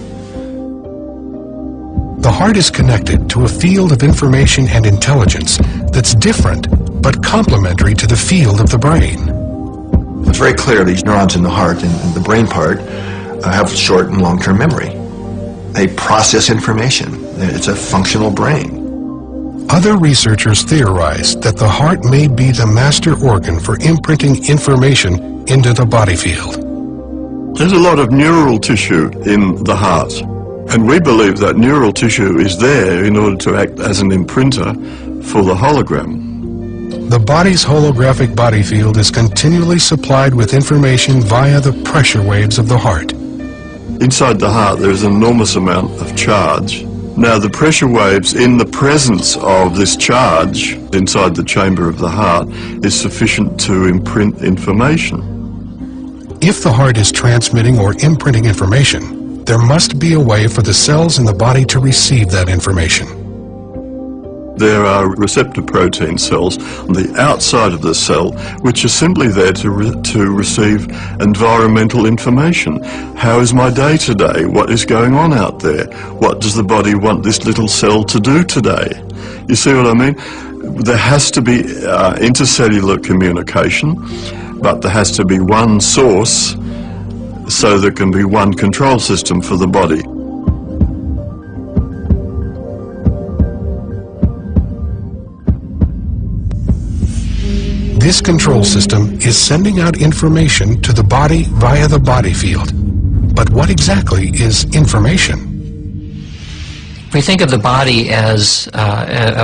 The heart is connected to a field of information and intelligence that's different but complementary to the field of the brain. It's very clear these neurons in the heart and the brain part have short and long-term memory. They process information. It's a functional brain. Other researchers theorize that the heart may be the master organ for imprinting information into the body field. There's a lot of neural tissue in the heart, and we believe that neural tissue is there in order to act as an imprinter for the hologram. The body's holographic body field is continually supplied with information via the pressure waves of the heart. Inside the heart there is an enormous amount of charge, Now, the pressure waves in the presence of this charge inside the chamber of the heart is sufficient to imprint information. If the heart is transmitting or imprinting information, there must be a way for the cells in the body to receive that information. There are receptor protein cells on the outside of the cell which are simply there to receive environmental information. How is my day today? What is going on out there? What does the body want this little cell to do today? You see what I mean? There has to be intercellular communication, but there has to be one source so there can be one control system for the body. This control system is sending out information to the body via the body field. But what exactly is information? If we think of the body as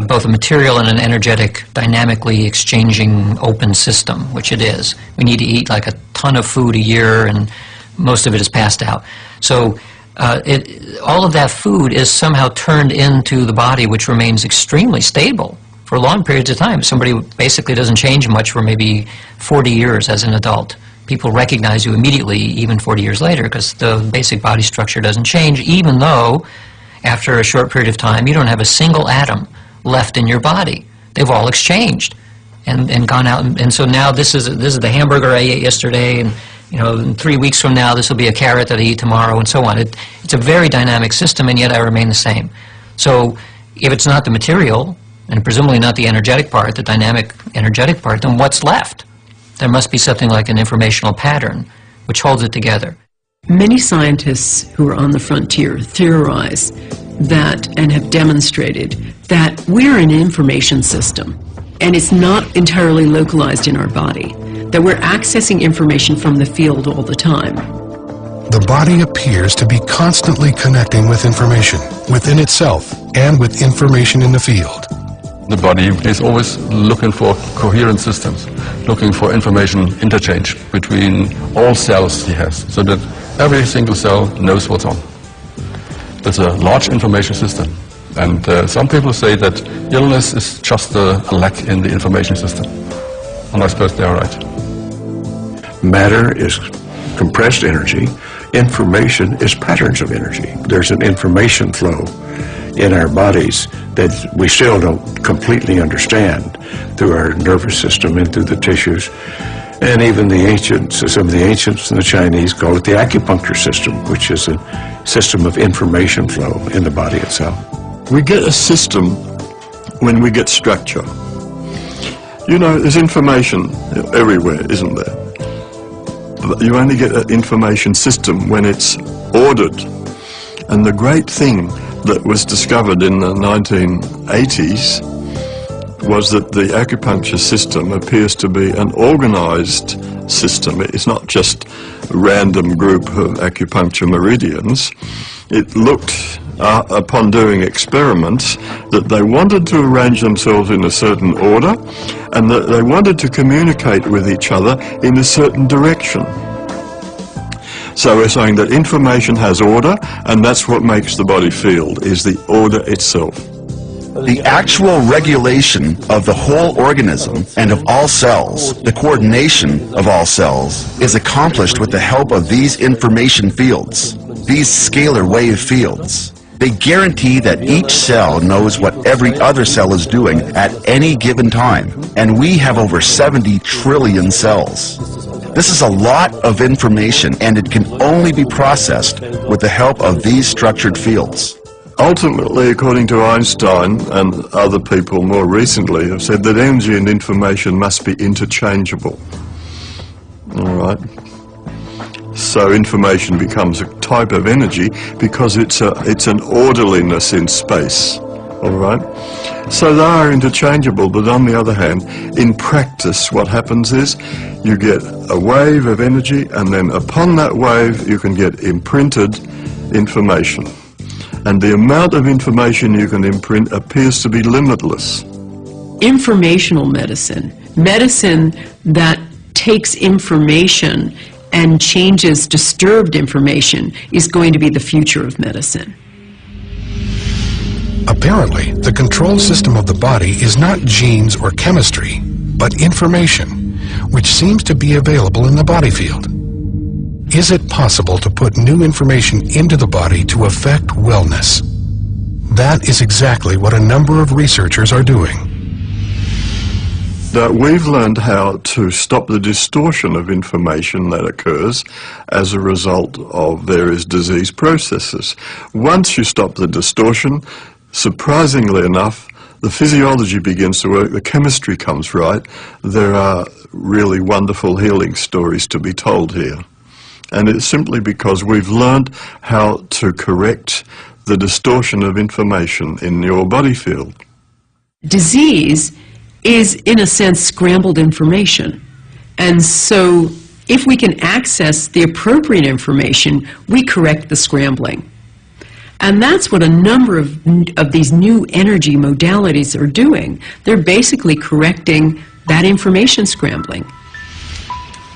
both a material and an energetic, dynamically exchanging open system, which it is. We need to eat like a ton of food a year, and most of it is passed out. So all of that food is somehow turned into the body, which remains extremely stable for long periods of time. Somebody basically doesn't change much for maybe 40 years as an adult. People recognize you immediately, even 40 years later, because the basic body structure doesn't change, even though after a short period of time you don't have a single atom left in your body. They've all exchanged and gone out. And so now this is the hamburger I ate yesterday, and in 3 weeks from now this will be a carrot that I eat tomorrow, and so on. It's a very dynamic system, and yet I remain the same. So if it's not the material, and presumably not the energetic part, the dynamic energetic part, then what's left? There must be something like an informational pattern which holds it together. Many scientists who are on the frontier theorize that and have demonstrated that we're an information system, and it's not entirely localized in our body, that we're accessing information from the field all the time. The body appears to be constantly connecting with information within itself and with information in the field. The body is always looking for coherent systems, looking for information interchange between all cells he has, so that every single cell knows what's on. That's a large information system. And some people say that illness is just a lack in the information system. And I suppose they are right. Matter is compressed energy. Information is patterns of energy. There's an information flow in our bodies that we still don't completely understand through our nervous system and through the tissues. And even the ancients, some of the ancients and the Chinese call it the acupuncture system, which is a system of information flow in the body itself. We get a system when we get structure. There's information everywhere, isn't there? But you only get an information system when it's ordered. And the great thing that was discovered in the 1980s was that the acupuncture system appears to be an organized system. It's not just a random group of acupuncture meridians. It looked, upon doing experiments, that they wanted to arrange themselves in a certain order and that they wanted to communicate with each other in a certain direction. So we're saying that information has order, and that's what makes the body feel, is the order itself. The actual regulation of the whole organism and of all cells, the coordination of all cells, is accomplished with the help of these information fields, these scalar wave fields. They guarantee that each cell knows what every other cell is doing at any given time, and we have over 70 trillion cells. This is a lot of information, and it can only be processed with the help of these structured fields. Ultimately, according to Einstein and other people more recently, have said that energy and information must be interchangeable. All right? So information becomes a type of energy because it's an orderliness in space. All right? So they are interchangeable, but on the other hand, in practice, what happens is you get a wave of energy, and then upon that wave you can get imprinted information. And the amount of information you can imprint appears to be limitless. Informational medicine, medicine that takes information and changes disturbed information, is going to be the future of medicine. Apparently, the control system of the body is not genes or chemistry, but information, which seems to be available in the body field. Is it possible to put new information into the body to affect wellness? That is exactly what a number of researchers are doing. That we've learned how to stop the distortion of information that occurs as a result of various disease processes. Once you stop the distortion, surprisingly enough, the physiology begins to work, the chemistry comes right. There are really wonderful healing stories to be told here. And it's simply because we've learned how to correct the distortion of information in your body field. Disease is, in a sense, scrambled information. And so if we can access the appropriate information, we correct the scrambling. And that's what a number of these new energy modalities are doing. They're basically correcting that information scrambling.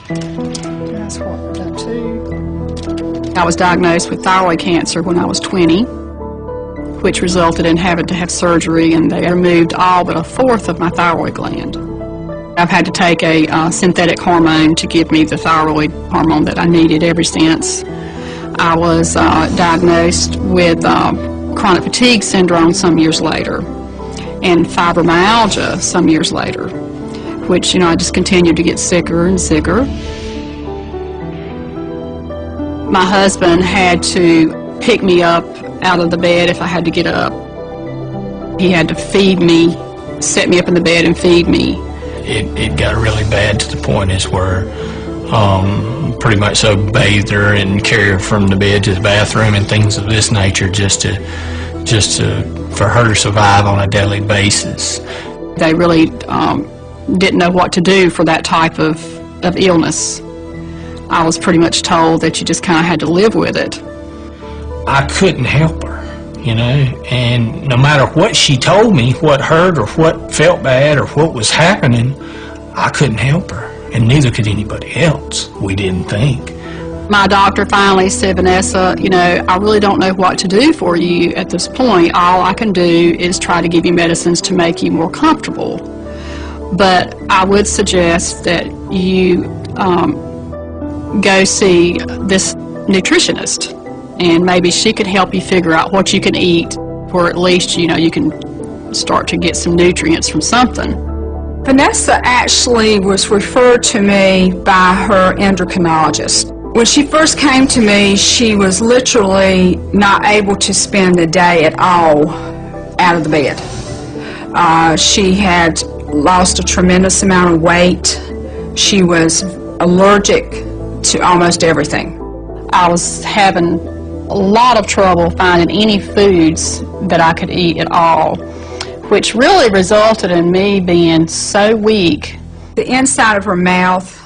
That's what we're done too. I was diagnosed with thyroid cancer when I was 20, which resulted in having to have surgery, and they removed all but a fourth of my thyroid gland. I've had to take a synthetic hormone to give me the thyroid hormone that I needed ever since. I was diagnosed with chronic fatigue syndrome some years later, and fibromyalgia some years later, which, I just continued to get sicker and sicker. My husband had to pick me up out of the bed if I had to get up. He had to feed me, set me up in the bed and feed me. It got really bad to the point is where pretty much so bathed her and carried her from the bed to the bathroom and things of this nature just to for her to survive on a daily basis. They really didn't know what to do for that type of illness. I was pretty much told that you just kind of had to live with it. I couldn't help her, and no matter what she told me, what hurt or what felt bad or what was happening, I couldn't help her, and neither could anybody else, we didn't think. My doctor finally said, Vanessa, I really don't know what to do for you at this point. All I can do is try to give you medicines to make you more comfortable. But I would suggest that you go see this nutritionist, and maybe she could help you figure out what you can eat, or at least, you can start to get some nutrients from something. Vanessa actually was referred to me by her endocrinologist. When she first came to me, she was literally not able to spend the day at all out of the bed. She had lost a tremendous amount of weight. She was allergic to almost everything. I was having a lot of trouble finding any foods that I could eat at all, which really resulted in me being so weak. The inside of her mouth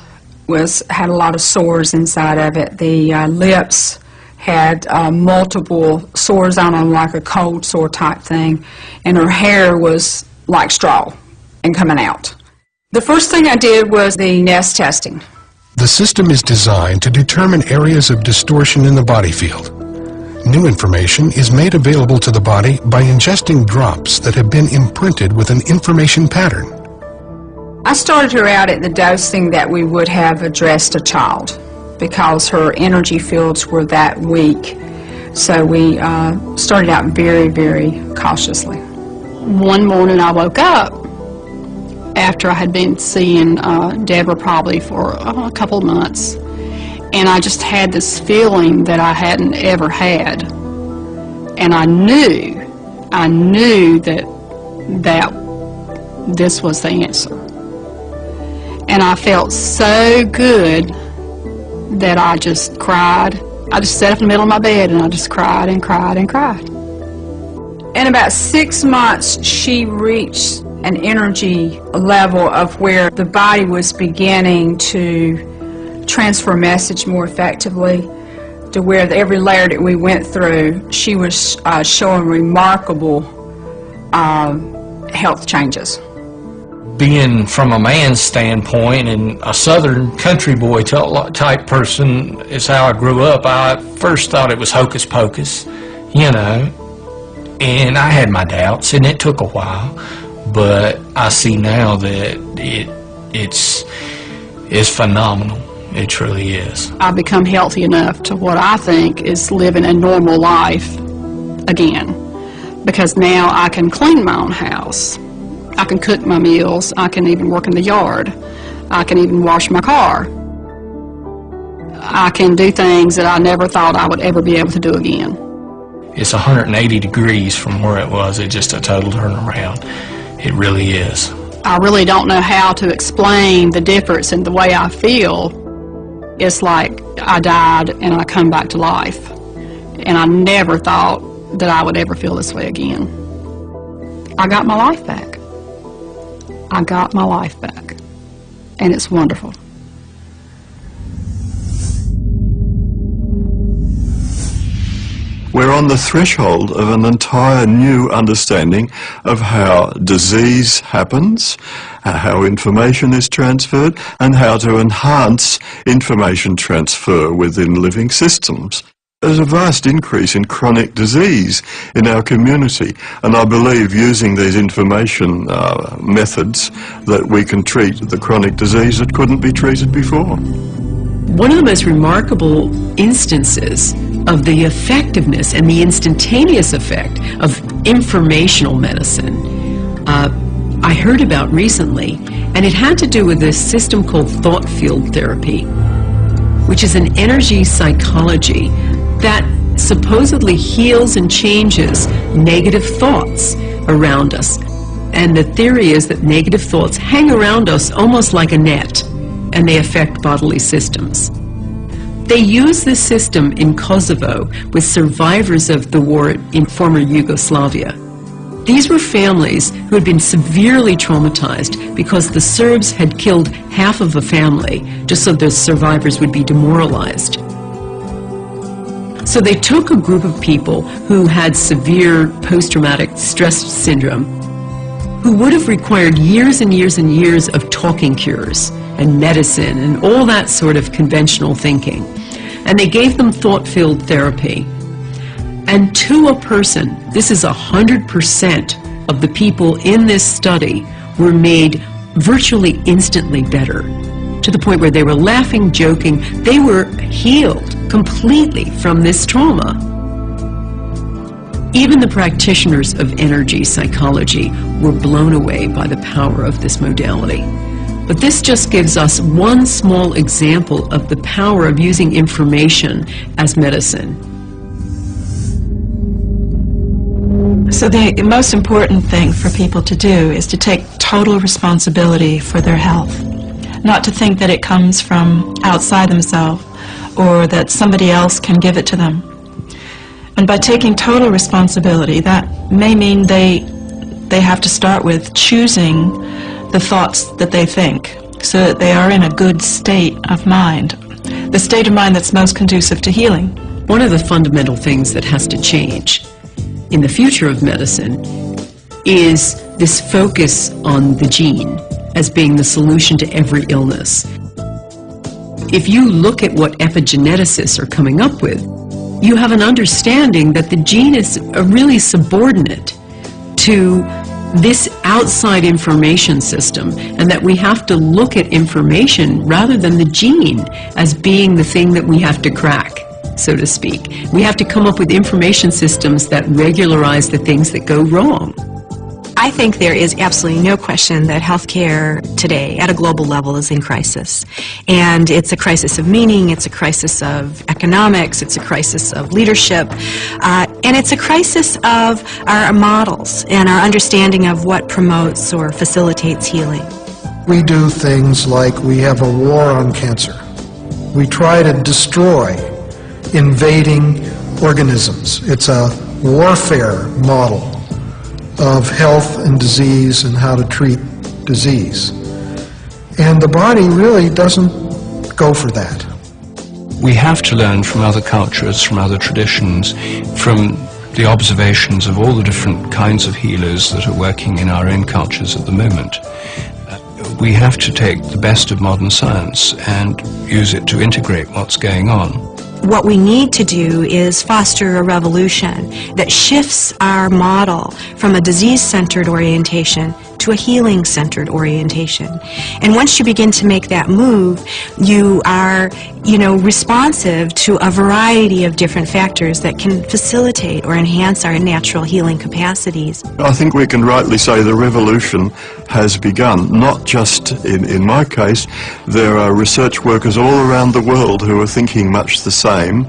had a lot of sores inside of it. The lips had multiple sores on them, like a cold sore type thing, and her hair was like straw and coming out. The first thing I did was the nest testing. The system is designed to determine areas of distortion in the body field. New information is made available to the body by ingesting drops that have been imprinted with an information pattern. I started her out at the dosing that we would have addressed a child because her energy fields were that weak. So we started out very, very cautiously. One morning I woke up after I had been seeing Deborah probably for a couple of months, and I just had this feeling that I hadn't ever had, and I knew that this was the answer. And I felt so good that I just cried. I just sat up in the middle of my bed and I just cried and cried and cried. In about 6 months, she reached an energy level of where the body was beginning to transfer message more effectively, to where every layer that we went through, she was showing remarkable health changes. Being from a man's standpoint and a southern country boy type person is how I grew up. I first thought it was hocus pocus, And I had my doubts, and it took a while, but I see now that it's phenomenal. It truly is. I've become healthy enough to what I think is living a normal life again, because now I can clean my own house. I can cook my meals. I can even work in the yard. I can even wash my car. I can do things that I never thought I would ever be able to do again. It's 180 degrees from where it was. It's just a total turnaround. It really is. I really don't know how to explain the difference in the way I feel. It's like I died and I come back to life. And I never thought that I would ever feel this way again. I got my life back. I got my life back. And it's wonderful. We're on the threshold of an entire new understanding of how disease happens, how information is transferred, and how to enhance information transfer within living systems. There's a vast increase in chronic disease in our community, and I believe using these information methods that we can treat the chronic disease that couldn't be treated before. One of the most remarkable instances of the effectiveness and the instantaneous effect of informational medicine I heard about recently, and it had to do with this system called thought field therapy, which is an energy psychology that supposedly heals and changes negative thoughts around us. And the theory is that negative thoughts hang around us almost like a net, and they affect bodily systems. They use this system in Kosovo with survivors of the war in former Yugoslavia. These were families who had been severely traumatized because the Serbs had killed half of a family just so the survivors would be demoralized. So they took a group of people who had severe post-traumatic stress syndrome, who would have required years and years and years of talking cures and medicine and all that sort of conventional thinking. And they gave them thought-filled therapy. And to a person, this is 100% of the people in this study were made virtually instantly better, to the point where they were laughing, joking. They were healed completely from this trauma. Even the practitioners of energy psychology were blown away by the power of this modality. But this just gives us one small example of the power of using information as medicine. So the most important thing for people to do is to take total responsibility for their health. Not to think that it comes from outside themselves or that somebody else can give it to them. And by taking total responsibility, that may mean they have to start with choosing the thoughts that they think so that they are in a good state of mind, the state of mind that's most conducive to healing. One of the fundamental things that has to change in the future of medicine is this focus on the gene as being the solution to every illness. If you look at what epigeneticists are coming up with, you have an understanding that the gene is really subordinate to this outside information system, and that we have to look at information rather than the gene as being the thing that we have to crack, so to speak. We have to come up with information systems that regularize the things that go wrong. I think there is absolutely no question that healthcare today at a global level is in crisis. And it's a crisis of meaning, it's a crisis of economics, it's a crisis of leadership, and it's a crisis of our models and our understanding of what promotes or facilitates healing. We do things like we have a war on cancer. We try to destroy invading organisms. It's a warfare model of health and disease and how to treat disease. And the body really doesn't go for that. We have to learn from other cultures, from other traditions, from the observations of all the different kinds of healers that are working in our own cultures at the moment. We have to take the best of modern science and use it to integrate what's going on. what we need to do is foster a revolution that shifts our model from a disease-centered orientation to a healing-centered orientation. And once you begin to make that move, you are, responsive to a variety of different factors that can facilitate or enhance our natural healing capacities. I think we can rightly say the revolution has begun. Not just in my case, there are research workers all around the world who are thinking much the same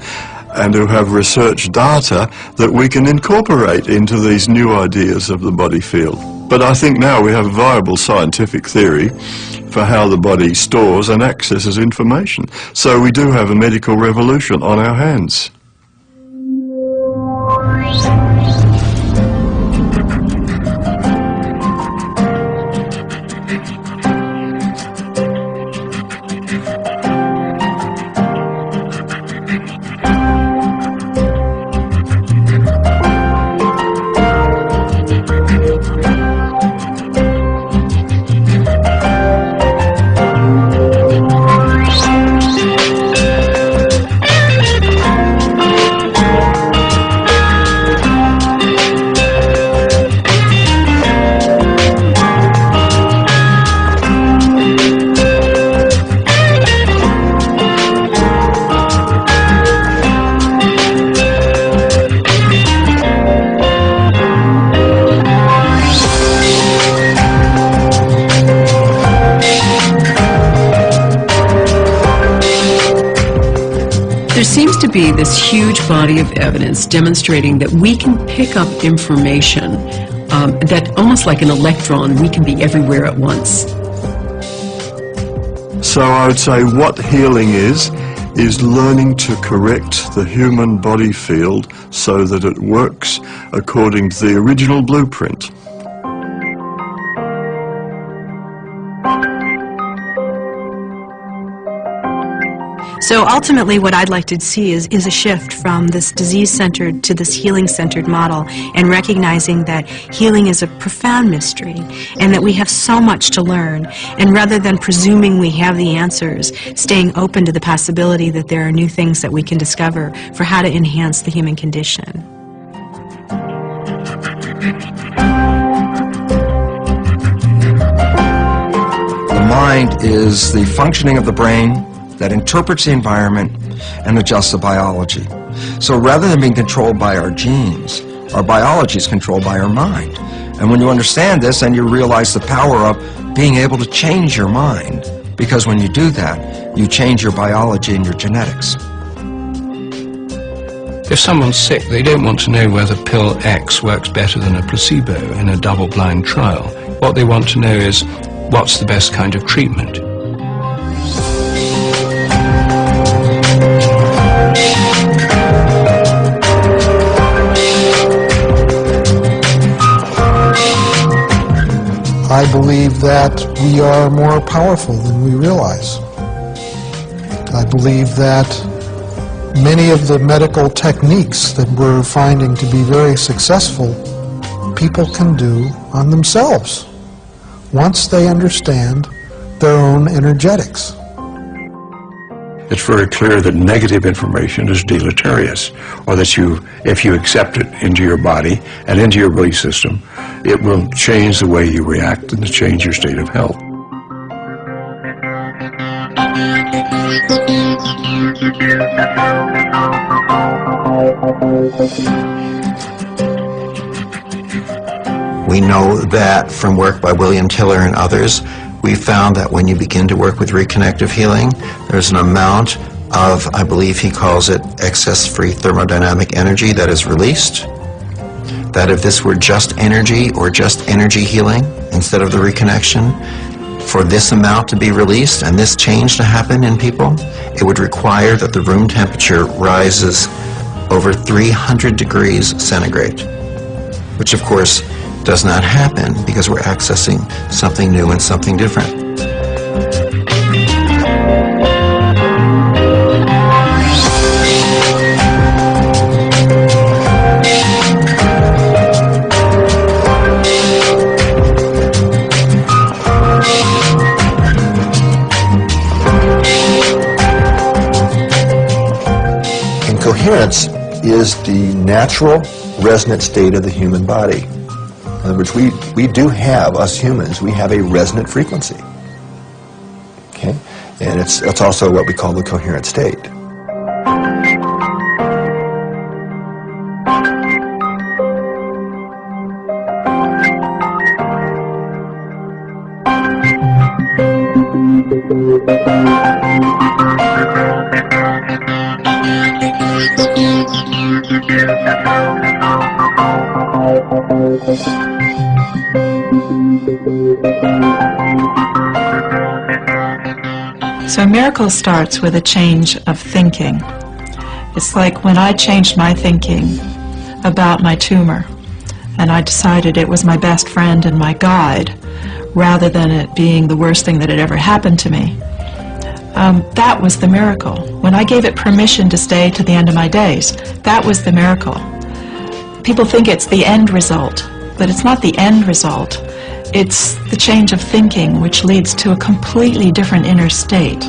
and who have research data that we can incorporate into these new ideas of the body field. But I think now we have a viable scientific theory for how the body stores and accesses information. So we do have a medical revolution on our hands. There seems to be this huge body of evidence demonstrating that we can pick up information that almost like an electron, we can be everywhere at once. So I would say what healing is learning to correct the human body field so that it works according to the original blueprint. So ultimately what I'd like to see is a shift from this disease-centered to this healing-centered model, and recognizing that healing is a profound mystery and that we have so much to learn, and rather than presuming we have the answers, staying open to the possibility that there are new things that we can discover for how to enhance the human condition. The mind is the functioning of the brain that interprets the environment and adjusts the biology. So rather than being controlled by our genes, our biology is controlled by our mind. And when you understand this, then you realize the power of being able to change your mind. Because when you do that, you change your biology and your genetics. If someone's sick, they don't want to know whether pill X works better than a placebo in a double-blind trial. What they want to know is, what's the best kind of treatment? I believe that we are more powerful than we realize. I believe that many of the medical techniques that we're finding to be very successful, people can do on themselves once they understand their own energetics. It's very clear that negative information is deleterious, or that if you accept it into your body and into your belief system, it will change the way you react and change your state of health. We know that from work by William Tiller and others, we found that when you begin to work with reconnective healing, there's an amount of, I believe he calls it, excess-free thermodynamic energy that is released. That if this were just energy or just energy healing instead of the reconnection, for this amount to be released and this change to happen in people, it would require that the room temperature rises over 300 degrees centigrade, which of course does not happen because we're accessing something new and something different. Coherence is the natural resonant state of the human body. In other words, we do have, us humans, we have a resonant frequency. Okay? And it's also what we call the coherent state. So a miracle starts with a change of thinking. It's like when I changed my thinking about my tumor, and I decided it was my best friend and my guide, rather than it being the worst thing that had ever happened to me. That was the miracle. When I gave it permission to stay to the end of my days, that was the miracle. People think it's the end result, but it's not the end result. It's the change of thinking which leads to a completely different inner state.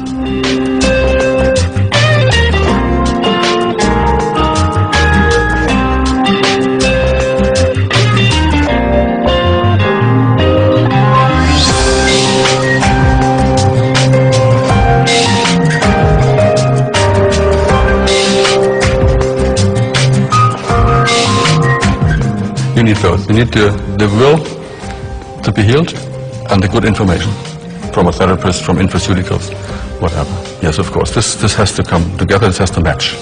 You need both. You need the will to be healed and the good information from a therapist, from infoceuticals, whatever. Yes, of course. This has to come together. This has to match.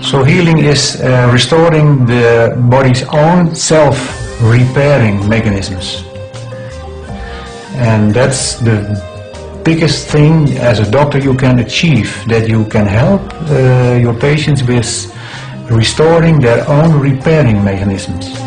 So healing is restoring the body's own self-repairing mechanisms. And that's the biggest thing as a doctor you can achieve, that you can help your patients with restoring their own repairing mechanisms.